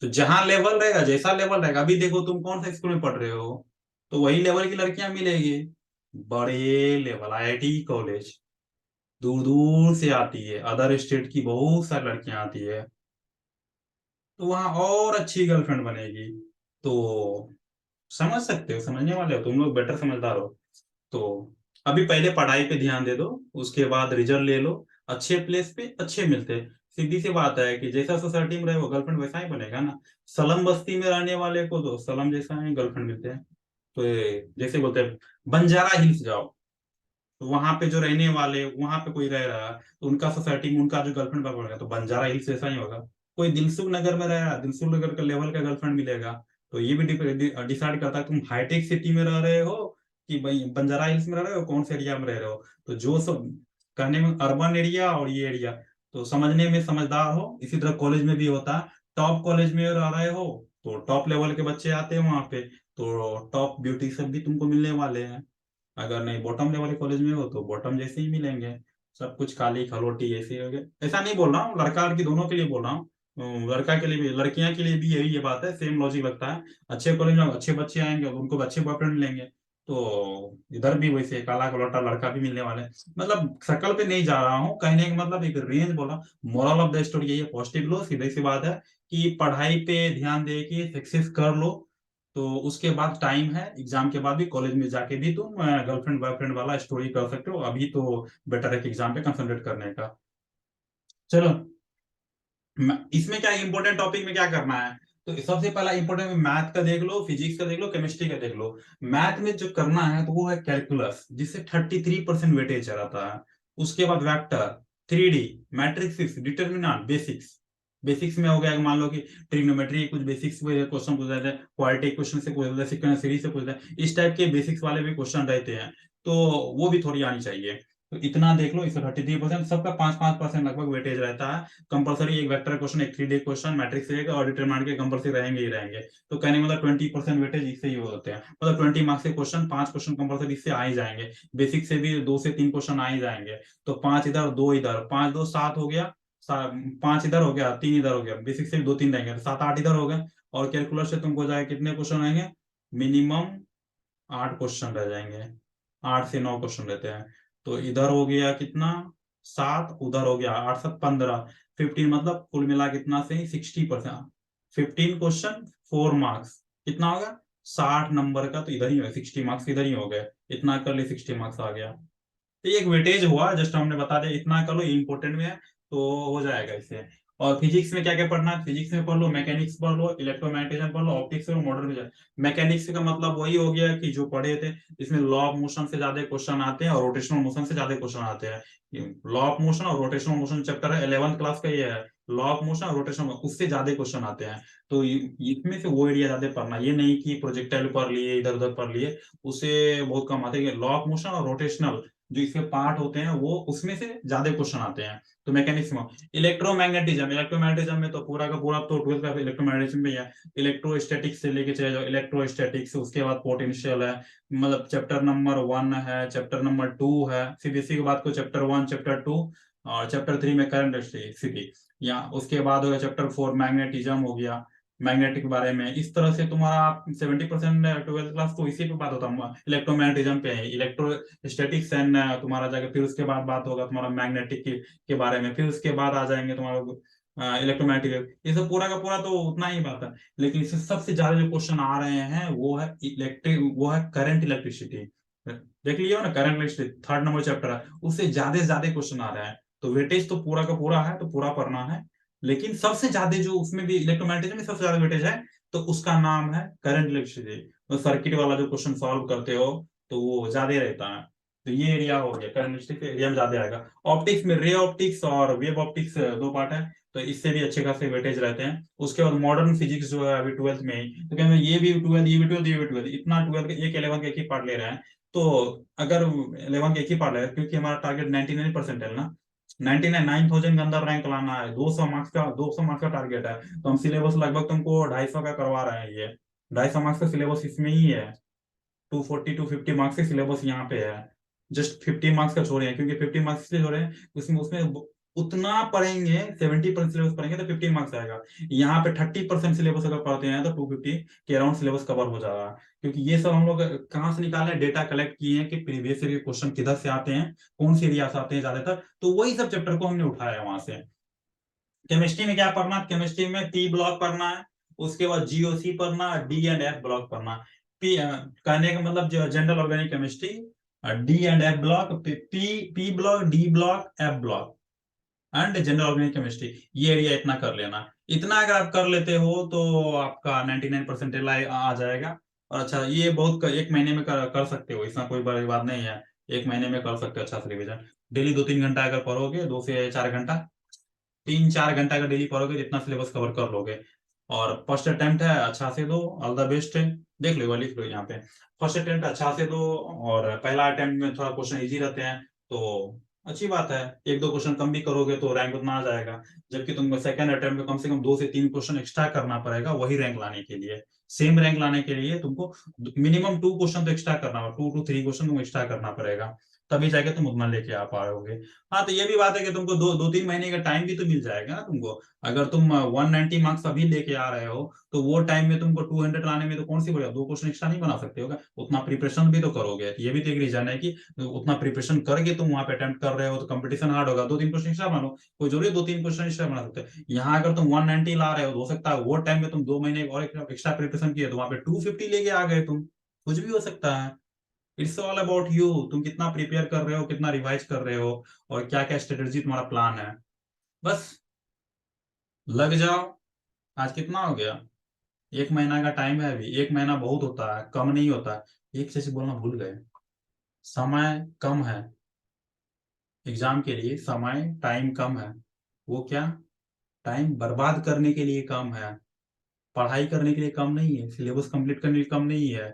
तो जहाँ लेवल रहेगा, जैसा लेवल रहेगा, अभी देखो तुम कौन सा स्कूल में पढ़ रहे हो, तो वही लेवल की लड़कियां मिलेगी। बड़े लेवल IIT कॉलेज दूर दूर से आती है, अदर स्टेट की बहुत सारी लड़कियां आती है, तो वहां और अच्छी गर्लफ्रेंड बनेगी। तो समझ सकते हो, समझने वाले हो तुम लोग, बेटर समझदार हो। तो अभी पहले पढ़ाई पे ध्यान दे दो, उसके बाद रिजल्ट ले लो। अच्छे प्लेस पे अच्छे मिलते हैं। सीधी सी बात है कि जैसा सोसाइटी में रहे वो गर्लफ्रेंड वैसा ही बनेगा ना। सलम बस्ती में रहने वाले को तो सलम जैसा ही गर्लफ्रेंड मिलते हैं। तो जैसे बोलते हैं, बंजारा हिल्स जाओ, तो वहां पे जो रहने वाले, वहां पे कोई रह रहा है, तो उनका सोसाइटी में उनका जो गर्लफ्रेंड बनेगा तो बंजारा हिल्स जैसा ही होगा। कोई दिलसुख नगर में रह रहा है, दिलसुख नगर का लेवल का गर्लफ्रेंड मिलेगा। तो ये भी डिसाइड करता है तुम हाईटेक सिटी में रह रहे हो कि भाई बंजारा हिल्स में रह रहे हो, कौन से एरिया में रह रहे हो। तो जो सब कहने में अर्बन एरिया और ये एरिया, तो समझने में समझदार हो। इसी तरह कॉलेज में भी होता है, टॉप कॉलेज में रह रहे हो तो टॉप लेवल के बच्चे आते हैं वहां पे, तो टॉप ब्यूटी सब भी तुमको मिलने वाले हैं। अगर नहीं बॉटम लेवल के कॉलेज में हो तो बॉटम जैसे ही मिलेंगे, सब कुछ काली खलोटी ऐसे हो गए। ऐसा नहीं बोल रहा हूँ, लड़का लड़की दोनों के लिए बोल रहा हूँ। लड़का के लिए भी लड़कियां के लिए भी यही ये बात है, सेम लॉजिक लगता है। अच्छे कॉलेज में अच्छे बच्चे आएंगे और उनको अच्छे बॉयफ्रेंड मिलेंगे, तो इधर भी वैसे काला कलौटा लड़का भी मिलने वाले हैं। मतलब शक्ल पे नहीं जा रहा हूँ, कहने का मतलब एक रेंज बोला। मोरल ऑफ द स्टोरी यही है, पॉजिटिव लो, सीधी सी बात है कि पढ़ाई पे ध्यान दे के सक्सेस कर लो। तो उसके बाद टाइम है, एग्जाम के बाद भी कॉलेज में जाके भी तुम गर्लफ्रेंड बॉयफ्रेंड वाला स्टोरी कर सकते हो। अभी तो बेटर है कि एग्जाम पे कंसंट्रेट करने का। चलो, इसमें क्या इंपॉर्टेंट टॉपिक में क्या करना है, तो सबसे पहला इंपॉर्टेंट मैथ का देख लो, फिजिक्स का देख लो, केमिस्ट्री का देख लो। मैथ में जो करना है तो वो है कैलकुलस, जिससे 33% वेटेज रहता है। उसके बाद vector, 3D, matrix, determinant, basics. Basics में हो गया, मान लो कि ट्रिग्नोमेट्री कुछ बेसिक्स क्वेश्चन पूछ रहे थे, क्वाड्रेटिक इक्वेशन से पूछ रहे थे, सीक्वेंस सीरीज से पूछ रहे थे, इस टाइप के बेसिक्स वाले भी क्वेश्चन रहते हैं। तो वो भी थोड़ी आनी चाहिए। तो इतना देख लो, इसका 33%, सबका 5-5% लगभग वेटेज रहता है। कंपलसरी एक वेक्टर क्वेश्चन, एक 3D क्वेश्चन, मैट्रिक्स रहेगा और डिटरमिनेंट के कंपलसरी रहेंगे ही रहेंगे। तो कहने का मतलब 20% वेटेज इससे ही होते हैं, मतलब 20 मार्क्स के क्वेश्चन 5 क्वेश्चन कंपलसरी इससे आ ही जाएंगे। बेसिक से भी 2 से 3 क्वेश्चन आ ही जाएंगे। तो 5 इधर 2 इधर, 5 2 7 हो गया। 5 इधर हो गया, 3 इधर हो गया, बेसिक से भी 2 3 रहेंगे, तो 7 8 इधर हो गए। और कैलकुलस से तुमको जाए कितने क्वेश्चन आएंगे, मिनिमम 8 क्वेश्चन रह जाएंगे। 8 से 9 क्वेश्चन रहते हैं। तो इधर हो गया कितना, 7, उधर हो गया 8 7 15, 15, मतलब कुल मिला कितना से 60%। 15 क्वेश्चन, 4 मार्क्स, कितना होगा 60 नंबर का, तो इधर ही हो 60 मार्क्स, इधर ही हो गए। इतना कर ले 60 मार्क्स आ गया। तो ये एक वेटेज हुआ, जस्ट हमने बता दिया, इतना कर लो, ये इंपॉर्टेंट में है, तो हो जाएगा इससे। और फिजिक्स में क्या क्या पढ़ना है, फिजिक्स में पढ़ लो, मैकेनिक्स पढ़ लो, इलेक्ट्रोमैग्नेटिज्म पढ़ लो, ऑप्टिक्स और मॉडर्न विजन। मैकेनिक्स का मतलब वही हो गया कि जो पढ़े थे, इसमें लॉ ऑफ मोशन से ज्यादा क्वेश्चन आते हैं और रोटेशनल मोशन से ज्यादा क्वेश्चन आते हैं। लॉ ऑफ मोशन और रोटेशनल मोशन चैप्टर है, 11th क्लास का ये है। लॉ ऑफ मोशन और रोटेशनल, उससे ज्यादा क्वेश्चन आते हैं। तो इसमें से वो एरिया ज्यादा पढ़ना, ये नहीं कि प्रोजेक्टाइल पढ़ लिए, इधर उधर पढ़ लिए, उससे बहुत कम आते हैं। लॉ ऑफ मोशन और रोटेशनल जो इसके पार्ट होते हैं, वो उसमें से ज्यादा क्वेश्चन आते हैं। तो मैकेनिक्स में इलेक्ट्रोमैग्नेटिज्म, इलेक्ट्रोमैग्नेटिज्म में तो पूरा का पूरा तो 12th का इलेक्ट्रोमैग्नेटिज्म में ही है। इलेक्ट्रोस्टैटिक्स से लेके चले जाओ, इलेक्ट्रोस्टैटिक्स, उसके बाद पोटेंशियल है, मतलब चैप्टर नंबर 1 है, चैप्टर नंबर 2 है, सीबीएसई के बाद को चैप्टर 1, चैप्टर 2, और चैप्टर 3 में करंट स्थिति, या उसके बाद हो गया चैप्टर 4 मैग्नेटिज्म हो गया, मैग्नेटिक के बारे में। इस तरह से तुम्हारा 70% 12th क्लास तो इसी पे बात होता है, इलेक्ट्रोमैग्नेटिज्म पे है, इलेक्ट्रोस्टैटिक्स एंड तुम्हारा जाके फिर उसके बाद बात होगा तुम्हारा मैग्नेटिक के बारे में। फिर उसके बाद आ जाएंगे तुम्हारा इलेक्ट्रोमैग्नेटिक, ये सब पूरा का पूरा तो उतना ही बात है। लेकिन इससे सबसे ज्यादा जो क्वेश्चन आ रहे हैं वो है इलेक्ट्रिक, वो है करंट इलेक्ट्रिसिटी। देख लियो ना, current electricity 3rd number chapter है, उससे ज्यादा से ज्यादा क्वेश्चन आ रहे हैं। तो वेटेज तो पूरा का पूरा है, तो पूरा पढ़ना है। लेकिन सबसे ज्यादा जो उसमें भी इलेक्ट्रोमैग्नेटिज्म में सबसे ज्यादा वेटेज है, तो उसका नाम है करंट इलेक्ट्रिसिटी। तो सर्किट वाला जो क्वेश्चन सॉल्व करते हो तो वो ज्यादा रहता है। तो ये एरिया हो गया, करंट इलेक्ट्रिसिटी एरिया में ज्यादा आएगा। ऑप्टिक्स में रे ऑप्टिक्स और वेव ऑप्टिक्स दो पार्ट है, तो इससे भी अच्छे खासे वेटेज रहते हैं। उसके बाद मॉडर्न फिजिक्स जो है अभी 12th में ही, तो क्या ये भी 12, ये भी 12, ये भी 12, इतना 12 का एक 11 का एक ही पार्ट ले रहे हैं। तो अगर 11 का एक ही पार्ट ले रहे हैं, क्योंकि हमारा टारगेट 99% है ना, 99,000 के अंदर रैंक लाना है, 200 मार्क्स का टारगेट है। तो हम सिलेबस लगभग तुमको 250 का करवा रहे हैं। ये 250 मार्क्स का सिलेबस इसमें ही है। 240 to 50 मार्क्स के सिलेबस यहाँ पे है। जस्ट 50 मार्क्स का छोड़े हैं, क्योंकि 50 मार्क्स इसलिए छोड़े हैं, उसमें उसमें उतना पढ़ेंगे, 70% सिलेबस पढ़ेंगे तो 15 मार्क्स आएगा। यहाँ पे 30% सिलेबस अगर पढ़ते हैं तो 250 के अराउंड सिलेबस कवर हो जाएगा। क्योंकि ये सब हम लोग कहाँ से निकाले, डेटा कलेक्ट किए हैं कि प्रीवियस ईयर के क्वेश्चन किधर से आते हैं, कौन से एरिया से आते हैं ज्यादातर, तो वही सब चैप्टर को हमने उठाया वहां से। केमिस्ट्री में क्या पढ़ना, केमिस्ट्री में पी ब्लॉक पढ़ना है, उसके बाद जीओसी पढ़ना, डी एंड एफ ब्लॉक पढ़ना। पी कहने का मतलब जो general organic chemistry, D and F block, P block, D block, F block and general organic chemistry. ये एरिया इतना कर लेना। इतना अगर आप कर लेते हो तो आपका 99% आ जाएगा। और अच्छा, ये बहुत एक महीने में कर सकते हो, इसमें कोई बड़ी बात नहीं है। एक महीने में कर सकते हो अच्छा से रिविजन। डेली 2-3 घंटा अगर पढ़ोगे, 2 से 4 घंटा, 3-4 घंटा का डेली पढ़ोगे, जितना सिलेबस कवर कर लोगे। और फर्स्ट अटेम्प्ट है, अच्छा से दो, ऑल द बेस्ट है। देख लो, लिख लो यहाँ पे, फर्स्ट अटेम्प्ट अच्छा से दो। और पहला अटेम्प्ट में थोड़ा क्वेश्चन इजी रहते हैं, तो अच्छी बात है। 1-2 क्वेश्चन कम भी करोगे तो रैंक उतना आ जाएगा। जबकि तुमको सेकंड अटेम्प्ट में कम से कम 2 से 3 क्वेश्चन एक्स्ट्रा करना पड़ेगा, वही रैंक लाने के लिए। सेम रैंक लाने के लिए तुमको मिनिमम 2 क्वेश्चन तो एक्स्ट्रा करना होगा, 2 to 3 क्वेश्चन तुमको एक्स्ट्रा करना पड़ेगा, तभी जाके तुम उतना लेके आ पाओगे। हाँ, तो ये भी बात है कि तुमको 2-3 महीने का टाइम भी तो मिल जाएगा ना तुमको। अगर तुम 190 मार्क्स अभी लेके आ रहे हो, तो वो टाइम में तुमको 200 लाने में तो कौन सी बढ़िया, 2 क्वेश्चन एक्स्ट्रा नहीं बना सकते होगा, उतना प्रिपरेशन भी तो करोगे। ये भी तो एक रीजन है कि उतना प्रिपरेशन करके तुम वहां पे अटेम्प्ट कर रहे हो, तो कंपटीशन हार्ड होगा, 2-3 क्वेश्चन एक्स्ट्रा बना लो। कोई जरूरी 2-3 क्वेश्चन एक्स्ट्रा बना सकते हैं। यहाँ अगर तुम 190 ला रहे हो सकता है वो टाइम में तुम 2 महीने और एक्स्ट्रा प्रिपरेशन किए तो वहां पे 250 लेके आ गए तुम। कुछ भी हो सकता है। इट्स ऑल अबाउट यू, तुम कितना प्रिपेयर कर रहे हो, कितना रिवाइज कर रहे हो, और क्या क्या स्ट्रेटेजी तुम्हारा प्लान है। बस लग जाओ। आज कितना हो गया, 1 महीना का टाइम है अभी। 1 महीना बहुत होता है, कम नहीं होता। एक से बोलना भूल गए, समय कम है। एग्जाम के लिए समय टाइम कम है। वो क्या, टाइम बर्बाद करने के लिए कम है, पढ़ाई करने के लिए कम नहीं है, सिलेबस कंप्लीट करने के लिए कम नहीं है।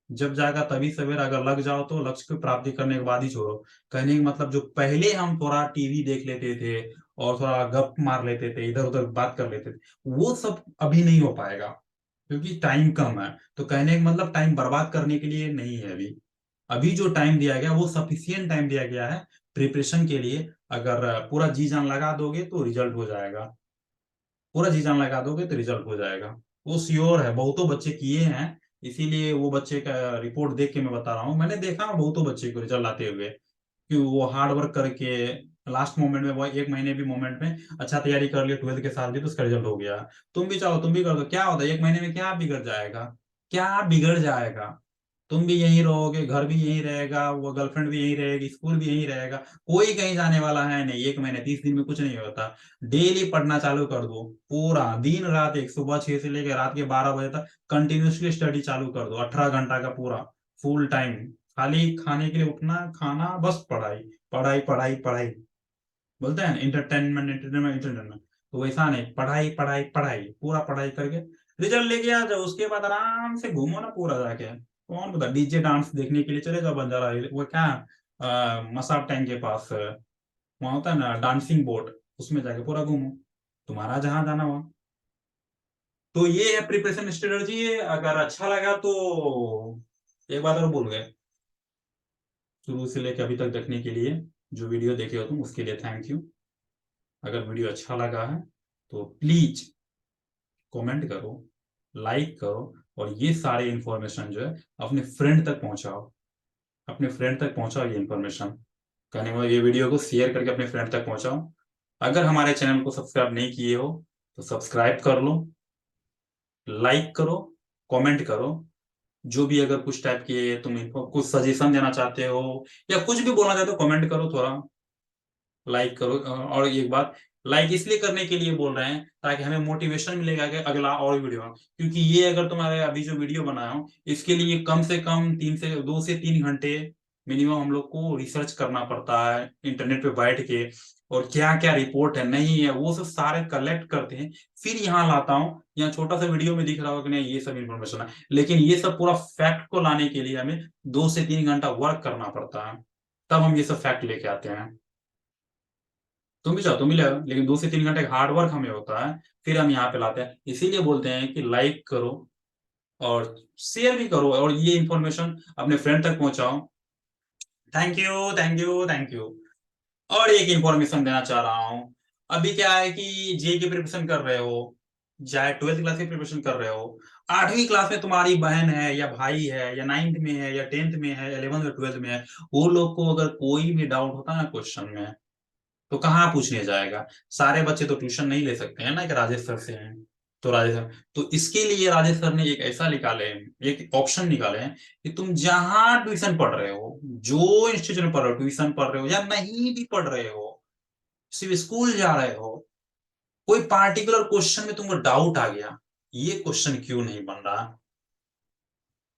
जब जाएगा तभी सवेरा, अगर लग जाओ तो लक्ष्य की प्राप्ति करने के बाद ही छोड़ो। कहने का मतलब, जो पहले हम थोड़ा टीवी देख लेते थे और थोड़ा गप मार लेते थे, इधर उधर बात कर लेते थे, वो सब अभी नहीं हो पाएगा, क्योंकि टाइम कम है। तो कहने का मतलब, टाइम बर्बाद करने के लिए नहीं है अभी। अभी जो टाइम दिया गया वो सफिशियंट टाइम दिया गया है प्रिपरेशन के लिए। अगर पूरा जी जान लगा दोगे तो रिजल्ट हो जाएगा। पूरा जी जान लगा दोगे तो रिजल्ट हो जाएगा। वो श्योर है, बहुतों बच्चे किए हैं। इसीलिए वो बच्चे का रिपोर्ट देख के मैं बता रहा हूँ, मैंने देखा बहुतों बच्चे को रिजल्ट आते हुए, कि वो हार्ड वर्क करके लास्ट मोमेंट में, वो 1 महीने भी मोमेंट में अच्छा तैयारी कर लिया 12th के साथ भी, तो उसका रिजल्ट हो गया। तुम भी चाहो तुम भी कर दो, क्या होता है 1 महीने में, क्या बिगड़ जाएगा, क्या बिगड़ जाएगा। तुम भी यहीं रहोगे, घर भी यहीं रहेगा, वो गर्लफ्रेंड भी यहीं रहेगी, स्कूल भी यहीं रहेगा, कोई कहीं जाने वाला है नहीं। 1 महीने 30 दिन में कुछ नहीं होता। डेली पढ़ना चालू कर दो, पूरा दिन रात, एक सुबह 6 से लेकर रात के 12 बजे तक कंटिन्यूसली स्टडी चालू कर दो, 18 घंटा का पूरा फुल टाइम। खाली खाने के लिए उठना, खाना, बस पढ़ाई, पढ़ाई, पढ़ाई, पढ़ाई। बोलते हैं इंटरटेनमेंट, इंटरटेनमेंट, इंटरटेनमेंट। तो वैसा नहीं, पढ़ाई, पढ़ाई, पढ़ाई, पूरा पढ़ाई करके रिजल्ट लेके आ जाओ। उसके बाद आराम से घूमो ना पूरा जाके। कौन बता, डीजे डांस देखने के लिए चले जाओ बंजारा वो क्या, मसाब टैंक के पास वहां होता है ना डांसिंग बोर्ड, उसमें जाके पूरा घूमो, तुम्हारा जहां जाना वहां। तो ये है प्रिपरेशन स्ट्रेटजी। अगर अच्छा लगा तो एक बात और बोल गए, शुरू से लेकर अभी तक देखने के लिए, जो वीडियो देखे हो तुम उसके लिए थैंक यू। अगर वीडियो अच्छा लगा है तो प्लीज कमेंट करो, लाइक करो, और ये सारे इंफॉर्मेशन जो है अपने फ्रेंड तक पहुंचाओ। अपने फ्रेंड तक पहुंचाओ ये इंफॉर्मेशन। कहने का मतलब, ये वीडियो को शेयर करके अपने फ्रेंड तक पहुंचाओ। अगर हमारे चैनल को सब्सक्राइब नहीं किए हो तो सब्सक्राइब कर लो, लाइक करो, कमेंट करो। जो भी अगर कुछ टाइप के तुम इनको कुछ सजेशन देना चाहते हो या कुछ भी बोलना चाहते हो कमेंट करो, थोड़ा लाइक करो। और एक बात, लाइक इसलिए करने के लिए बोल रहे हैं ताकि हमें मोटिवेशन मिलेगा कि अगला और वीडियो, क्योंकि ये अगर तुम्हारे अभी जो वीडियो बनाया हो इसके लिए कम से कम 2 से 3 घंटे मिनिमम हम लोग को रिसर्च करना पड़ता है इंटरनेट पे बैठ के। और क्या क्या रिपोर्ट है नहीं है वो सब सारे कलेक्ट करते हैं, फिर यहाँ लाता हूँ। यहाँ छोटा सा वीडियो में दिख रहा होगा कि नहीं ये सब इन्फॉर्मेशन है, लेकिन ये सब पूरा फैक्ट को लाने के लिए हमें 2 से 3 घंटा वर्क करना पड़ता है, तब हम ये सब फैक्ट लेके आते हैं। तुम भी चाहो तो मिलेगा, लेकिन 2 से 3 घंटे का हार्ड वर्क हमें होता है, फिर हम यहाँ पे लाते हैं। इसीलिए बोलते हैं कि लाइक करो और शेयर भी करो और ये इंफॉर्मेशन अपने फ्रेंड तक पहुंचाओ। Thank you, thank you, thank you. और एक इंफॉर्मेशन देना चाह रहा हूँ। अभी क्या है कि जे की प्रिपरेशन कर रहे हो, चाहे 12th क्लास की प्रिपरेशन कर रहे हो, 8वीं क्लास में तुम्हारी बहन है या भाई है या 9th में है या 10th में है, 11th या 12th में है, वो लोग को अगर कोई भी डाउट होता है ना क्वेश्चन में, तो कहाँ पूछने जाएगा? सारे बच्चे तो ट्यूशन नहीं ले सकते हैं ना कि राजेश सर से हैं। तो राजेश सर, तो इसके लिए राजेश सर ने एक ऐसा निकाले, एक ऑप्शन निकाले हैं कि तुम जहां ट्यूशन पढ़ रहे हो, जो इंस्टीट्यूट में पढ़ रहे हो, ट्यूशन पढ़ रहे हो या नहीं भी पढ़ रहे हो, सिर्फ स्कूल जा रहे हो, कोई पार्टिकुलर क्वेश्चन में तुमको डाउट आ गया, ये क्वेश्चन क्यों नहीं बन रहा,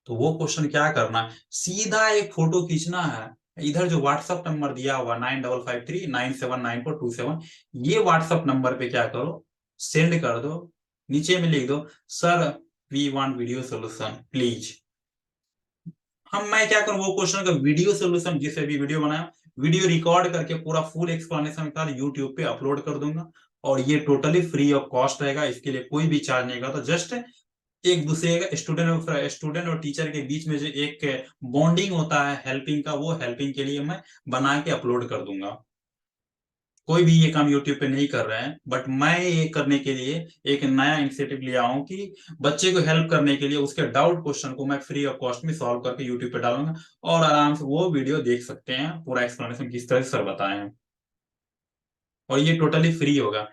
तो वो क्वेश्चन क्या करना है, सीधा एक फोटो खींचना है। इधर जो व्हाट्सएप नंबर दिया हुआ 9553979427, ये व्हाट्सएप नंबर पे क्या करो, सेंड कर दो। नीचे में लिख दो, sir we want video solution please. मैं क्या करूँ, वो क्वेश्चन का वीडियो सोल्यूशन जिसे भी वीडियो बनाया, वीडियो रिकॉर्ड करके पूरा फुल एक्सप्लेनेशन के साथ यूट्यूब पे अपलोड कर दूंगा। और ये टोटली फ्री ऑफ कॉस्ट रहेगा, इसके लिए कोई भी चार्ज नहीं होगा। तो जस्ट एक दूसरे का स्टूडेंट और टीचर के बीच में जो एक बॉन्डिंग होता है हेल्पिंग का, वो हेल्पिंग के लिए मैं बना के अपलोड कर दूंगा। कोई भी ये काम यूट्यूब पे नहीं कर रहे हैं, बट मैं ये करने के लिए एक नया इनिशिएटिव लिया हूं कि बच्चे को हेल्प करने के लिए उसके डाउट क्वेश्चन को मैं फ्री ऑफ कॉस्ट में सॉल्व करके यूट्यूब पे डालूंगा। और आराम से वो वीडियो देख सकते हैं, पूरा एक्सप्लेनेशन किस तरह से सर बताए हैं। और ये टोटली फ्री होगा।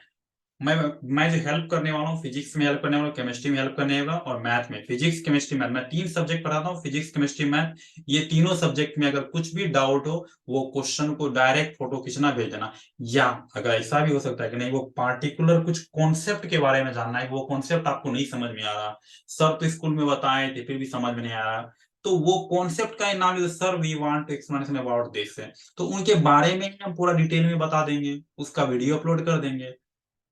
मैं मैं जो हेल्प करने वाला हूँ, फिजिक्स में हेल्प करने वाला हूँ, केमिस्ट्री में हेल्प करने वाला और मैथ में, फिजिक्स केमिस्ट्री मैथ, मैं 3 सब्जेक्ट पढ़ाता हूँ, फिजिक्स केमिस्ट्री मैथ। ये तीनों सब्जेक्ट में अगर कुछ भी डाउट हो, वो क्वेश्चन को डायरेक्ट फोटो खींचना भेज देना। या अगर ऐसा भी हो सकता है कि नहीं वो पार्टिकुलर कुछ कॉन्सेप्ट के बारे में जानना है, वो कॉन्सेप्ट आपको नहीं समझ में आ रहा, सर तो स्कूल में बताए थे फिर भी समझ में नहीं आ रहा, तो वो कॉन्सेप्ट का नाम है sir we want explanation about this है, तो उनके बारे में हम पूरा डिटेल में बता देंगे, उसका वीडियो अपलोड कर देंगे।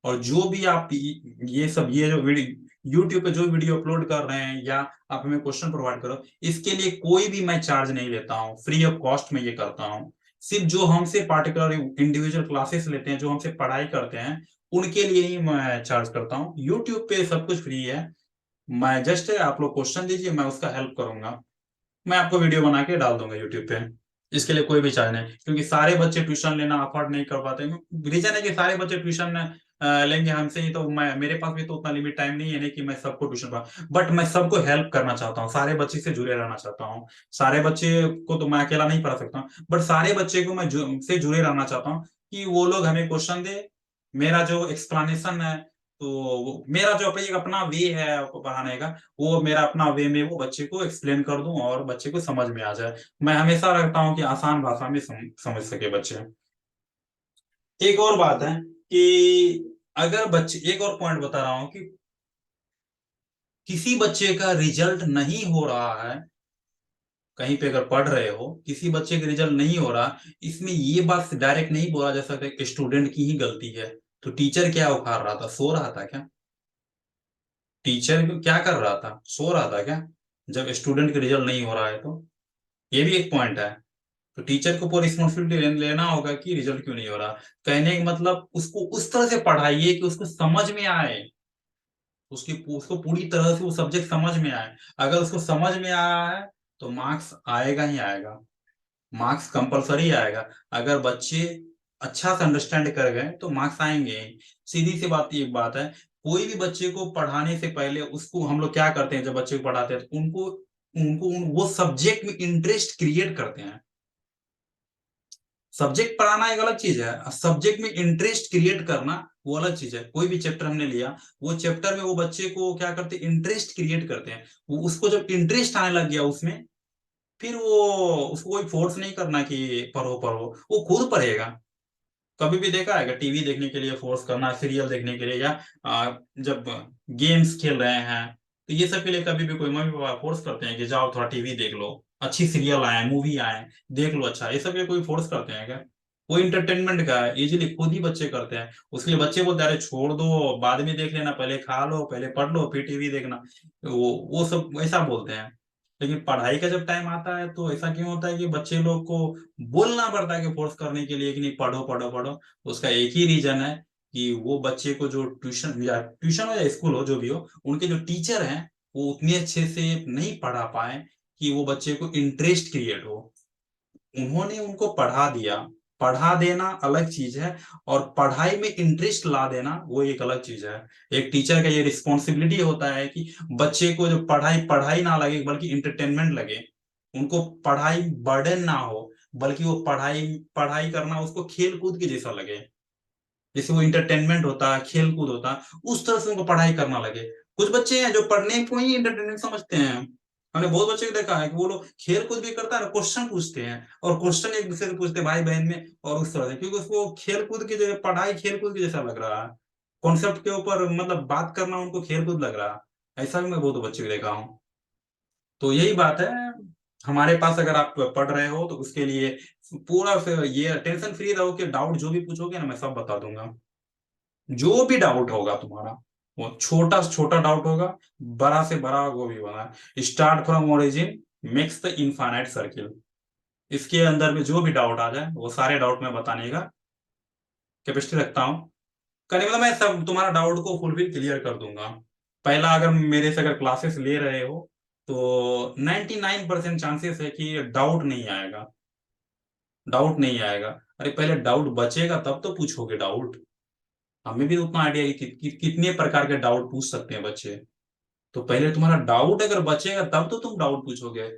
और जो भी आप ये सब ये जो वीडियो यूट्यूब पे जो वीडियो अपलोड कर रहे हैं या आप हमें क्वेश्चन प्रोवाइड करो, इसके लिए कोई भी मैं चार्ज नहीं लेता हूँ, फ्री ऑफ कॉस्ट में ये करता हूँ। सिर्फ जो हमसे पार्टिकुलर इंडिविजुअल क्लासेस लेते हैं, जो हमसे पढ़ाई करते हैं, उनके लिए ही मैं चार्ज करता हूँ। यूट्यूब पे सब कुछ फ्री है। मैं जस्ट आप लोग क्वेश्चन दीजिए, मैं उसका हेल्प करूंगा, मैं आपको वीडियो बना के डाल दूंगा यूट्यूब पे। इसके लिए कोई भी चार्ज नहीं, क्योंकि सारे बच्चे ट्यूशन लेना अफोर्ड नहीं कर पाते। रीजन है कि सारे बच्चे ट्यूशन लेंगे हमसे ही, तो मैं मेरे पास भी तो उतना लिमिट टाइम नहीं है, नहीं कि मैं सबको ट्यूशन पढ़ा, बट मैं सबको हेल्प करना चाहता हूँ, सारे बच्चे से जुड़े रहना चाहता हूँ। सारे बच्चे को तो मैं अकेला नहीं पढ़ा सकता हूँ, बट सारे बच्चे को मैं से जुड़े रहना चाहता हूँ कि वो लोग हमें क्वेश्चन दे, मेरा जो एक्सप्लेनेशन है, तो मेरा जो एक अपना वे है पढ़ाने का, वो मेरा अपना वे में वो बच्चे को एक्सप्लेन कर दूं और बच्चे को समझ में आ जाए। मैं हमेशा रखता हूँ कि आसान भाषा में समझ सके बच्चे। एक और बात है कि अगर बच्चे, एक और पॉइंट बता रहा हूँ कि किसी बच्चे का रिजल्ट नहीं हो रहा है, कहीं पे अगर पढ़ रहे हो किसी बच्चे का रिजल्ट नहीं हो रहा, इसमें ये बात डायरेक्ट नहीं बोला जा सकता कि स्टूडेंट की ही गलती है। तो टीचर क्या उखाड़ रहा था, सो रहा था क्या? टीचर क्या कर रहा था, सो रहा था क्या जब स्टूडेंट का रिजल्ट नहीं हो रहा है? तो ये भी एक पॉइंट है। तो टीचर को पूरी रिस्पॉन्सिबिलिटी लेना होगा कि रिजल्ट क्यों नहीं हो रहा। कहने का मतलब उसको उस तरह से पढ़ाइए कि उसको समझ में आए, उसको पूरी तरह से वो सब्जेक्ट समझ में आए। अगर उसको समझ में आया है तो मार्क्स आएगा ही आएगा, मार्क्स कंपलसरी आएगा। अगर बच्चे अच्छा से अंडरस्टैंड कर गए तो मार्क्स आएंगे ही। सीधी सी बात, एक बात है, कोई भी बच्चे को पढ़ाने से पहले उसको हम लोग क्या करते हैं, जब बच्चे को पढ़ाते हैं तो वो सब्जेक्ट में इंटरेस्ट क्रिएट करते हैं। सब्जेक्ट पढ़ाना एक अलग चीज है, सब्जेक्ट में इंटरेस्ट क्रिएट करना वो अलग चीज है। कोई भी चैप्टर हमने लिया, वो चैप्टर में वो बच्चे को क्या करते हैं, इंटरेस्ट क्रिएट करते हैं। वो उसको जब इंटरेस्ट आने लग गया उसमें, फिर वो उसको कोई फोर्स नहीं करना कि पढ़ो पढ़ो, वो खुद पढ़ेगा। कभी भी देखा है टीवी देखने के लिए फोर्स करना, सीरियल देखने के लिए, या जब गेम्स खेल रहे हैं, तो ये सब के लिए कभी भी कोई मम्मी पापा फोर्स करते हैं कि जाओ थोड़ा टीवी देख लो, अच्छी सीरियल आए, मूवी आए, देख लो, अच्छा, ये सब के कोई फोर्स करते हैं क्या? वो इंटरटेनमेंट का है, इजीली खुद ही बच्चे करते हैं। उसके लिए बच्चे बोलते हैं अरे छोड़ दो, बाद में देख लेना, पहले खा लो, पहले पढ़ लो, फिर टीवी देखना। वो सब ऐसा बोलते हैं। लेकिन पढ़ाई का जब टाइम आता है तो ऐसा क्यों होता है कि बच्चे लोग को बोलना पड़ता है कि फोर्स करने के लिए कि नहीं पढ़ो पढ़ो पढ़ो। उसका एक ही रीजन है कि वो बच्चे को जो ट्यूशन हो या स्कूल हो जो भी हो, उनके जो टीचर हैं वो उतने अच्छे से नहीं पढ़ा पाए कि वो बच्चे को इंटरेस्ट क्रिएट हो। उन्होंने उनको पढ़ा दिया। पढ़ा देना अलग चीज है, और पढ़ाई में इंटरेस्ट ला देना वो एक अलग चीज है। एक टीचर का ये रिस्पॉन्सिबिलिटी होता है कि बच्चे को जो पढ़ाई पढ़ाई ना लगे बल्कि इंटरटेनमेंट लगे, उनको पढ़ाई बर्डन ना हो, बल्कि वो पढ़ाई पढ़ाई करना उसको खेल कूद के जैसा लगे। जैसे वो इंटरटेनमेंट होता है, खेल कूद होता है, उस तरह से उनको पढ़ाई करना लगे। कुछ बच्चे हैं जो पढ़ने को ही इंटरटेनमेंट समझते हैं। हमने बहुत बच्चे को देखा है कि वो लोग खेल कूद भी करता है ना, क्वेश्चन पूछते हैं, और क्वेश्चन एक दूसरे से पूछते हैं भाई बहन में, और उस तरह से, क्योंकि उसको खेल कूद की जगह पढ़ाई खेल कूद की जैसा लग रहा है। कॉन्सेप्ट के ऊपर मतलब बात करना उनको खेल कूद लग रहा है। ऐसा भी मैं बहुत बच्चे को देखा हूँ। तो यही बात है। हमारे पास अगर आप पढ़ रहे हो तो उसके लिए पूरा फिर ये टेंशन फ्री रहो कि डाउट जो भी पूछोगे ना मैं सब बता दूंगा। जो भी डाउट होगा तुम्हारा, वो छोटा से छोटा डाउट होगा, बड़ा से बड़ा वो भी बना, start from origin makes the infinite circle. इसके अंदर में जो भी डाउट आ जाए वो सारे डाउट मैं बताने का कैपेसिटी रखता हूँ। करने मतलब मैं सब तुम्हारा डाउट को फुलफिल क्लियर कर दूंगा। पहला, अगर मेरे से अगर क्लासेस ले रहे हो तो 99% चांसेस है कि डाउट नहीं आएगा। डाउट नहीं आएगा। अरे पहले डाउट बचेगा तब तो पूछोगे डाउट। हमें भी उतना आइडिया है कि कितने प्रकार के डाउट पूछ सकते हैं बच्चे। तो पहले तुम्हारा डाउट अगर बचेगा तब तो तुम डाउट पूछोगे।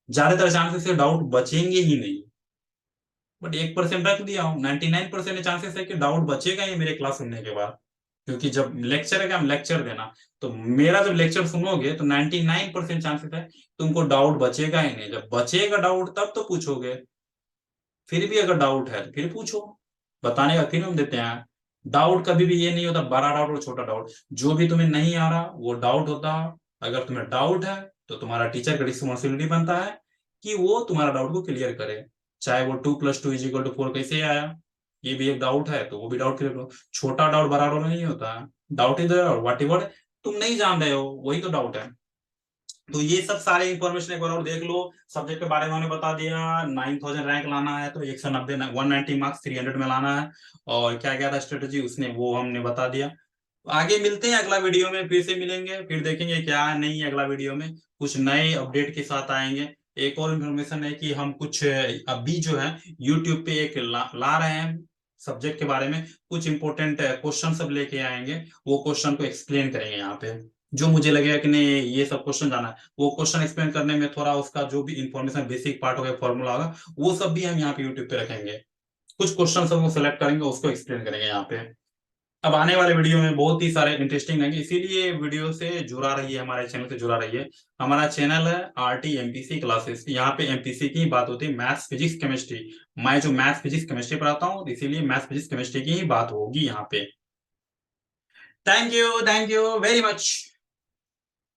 ज्यादातर चांसेस है डाउट बचेंगे ही नहीं। बट 1% रख दिया हूँ, 99% चांसेस है कि डाउट बचेगा ही मेरे क्लास सुनने के बाद। क्योंकि जब लेक्चर है, क्या हम लेक्चर देना, तो मेरा जब लेक्चर सुनोगे तो 99% चांसेस है तुमको डाउट बचेगा ही नहीं। जब बचेगा डाउट तब तो पूछोगे। फिर भी अगर डाउट है तो फिर पूछो, बताने का फिर हम देते हैं। डाउट कभी भी ये नहीं होता बड़ा डाउट और छोटा डाउट। जो भी तुम्हें नहीं आ रहा वो डाउट होता। अगर तुम्हें डाउट है तो तुम्हारा टीचर का रिस्पॉन्सिबिलिटी बनता है कि वो तुम्हारा डाउट को क्लियर करे। चाहे वो 2+2=4 कैसे आया, ये भी एक डाउट है तो वो भी डाउट क्लियर करो। छोटा डाउट बड़ा डाउट नहीं होता है। डाउट इज व्हाट एवर तुम नहीं जान रहे हो वही तो डाउट है। तो ये सब सारे इंफॉर्मेशन एक बार और देख लो। सब्जेक्ट के बारे में हमने बता दिया। 9000 रैंक लाना है तो 190 190 मार्क्स 300 में लाना है। और क्या क्या था स्ट्रेटेजी उसने वो हमने बता दिया। आगे मिलते हैं अगला वीडियो में, फिर से मिलेंगे, फिर देखेंगे क्या नहीं है अगला वीडियो में। कुछ नए अपडेट के साथ आएंगे। एक और इन्फॉर्मेशन है कि हम कुछ अभी जो है यूट्यूब पे एक ला रहे हैं सब्जेक्ट के बारे में। कुछ इंपॉर्टेंट क्वेश्चन सब लेके आएंगे। वो क्वेश्चन को एक्सप्लेन करेंगे यहाँ पे। जो मुझे लगेगा कि नहीं ये सब क्वेश्चन जाना है, वो क्वेश्चन एक्सप्लेन करने में थोड़ा उसका जो भी इंफॉर्मेशन बेसिक पार्ट होगा, फॉर्मूला होगा, वो सब भी हम यहाँ पे यूट्यूब पे रखेंगे। कुछ क्वेश्चन सब सेलेक्ट करेंगे, उसको एक्सप्लेन करेंगे यहाँ पे। अब आने वाले वीडियो में बहुत ही सारे इंटरेस्टिंग रहेंगे, इसीलिए वीडियो से जुड़ा रहिए, हमारे चैनल से जुड़ा रहिए। हमारा चैनल है आरटी एमपीसी क्लासेस। यहाँ पे एमपीसी की बात होती है, मैथ्स फिजिक्स केमिस्ट्री। मैं जो मैथ्स फिजिक्स केमिस्ट्री पढ़ाता हूँ, इसीलिए मैथ्स फिजिक्स केमिस्ट्री की ही बात होगी यहाँ पे। Thank you very much.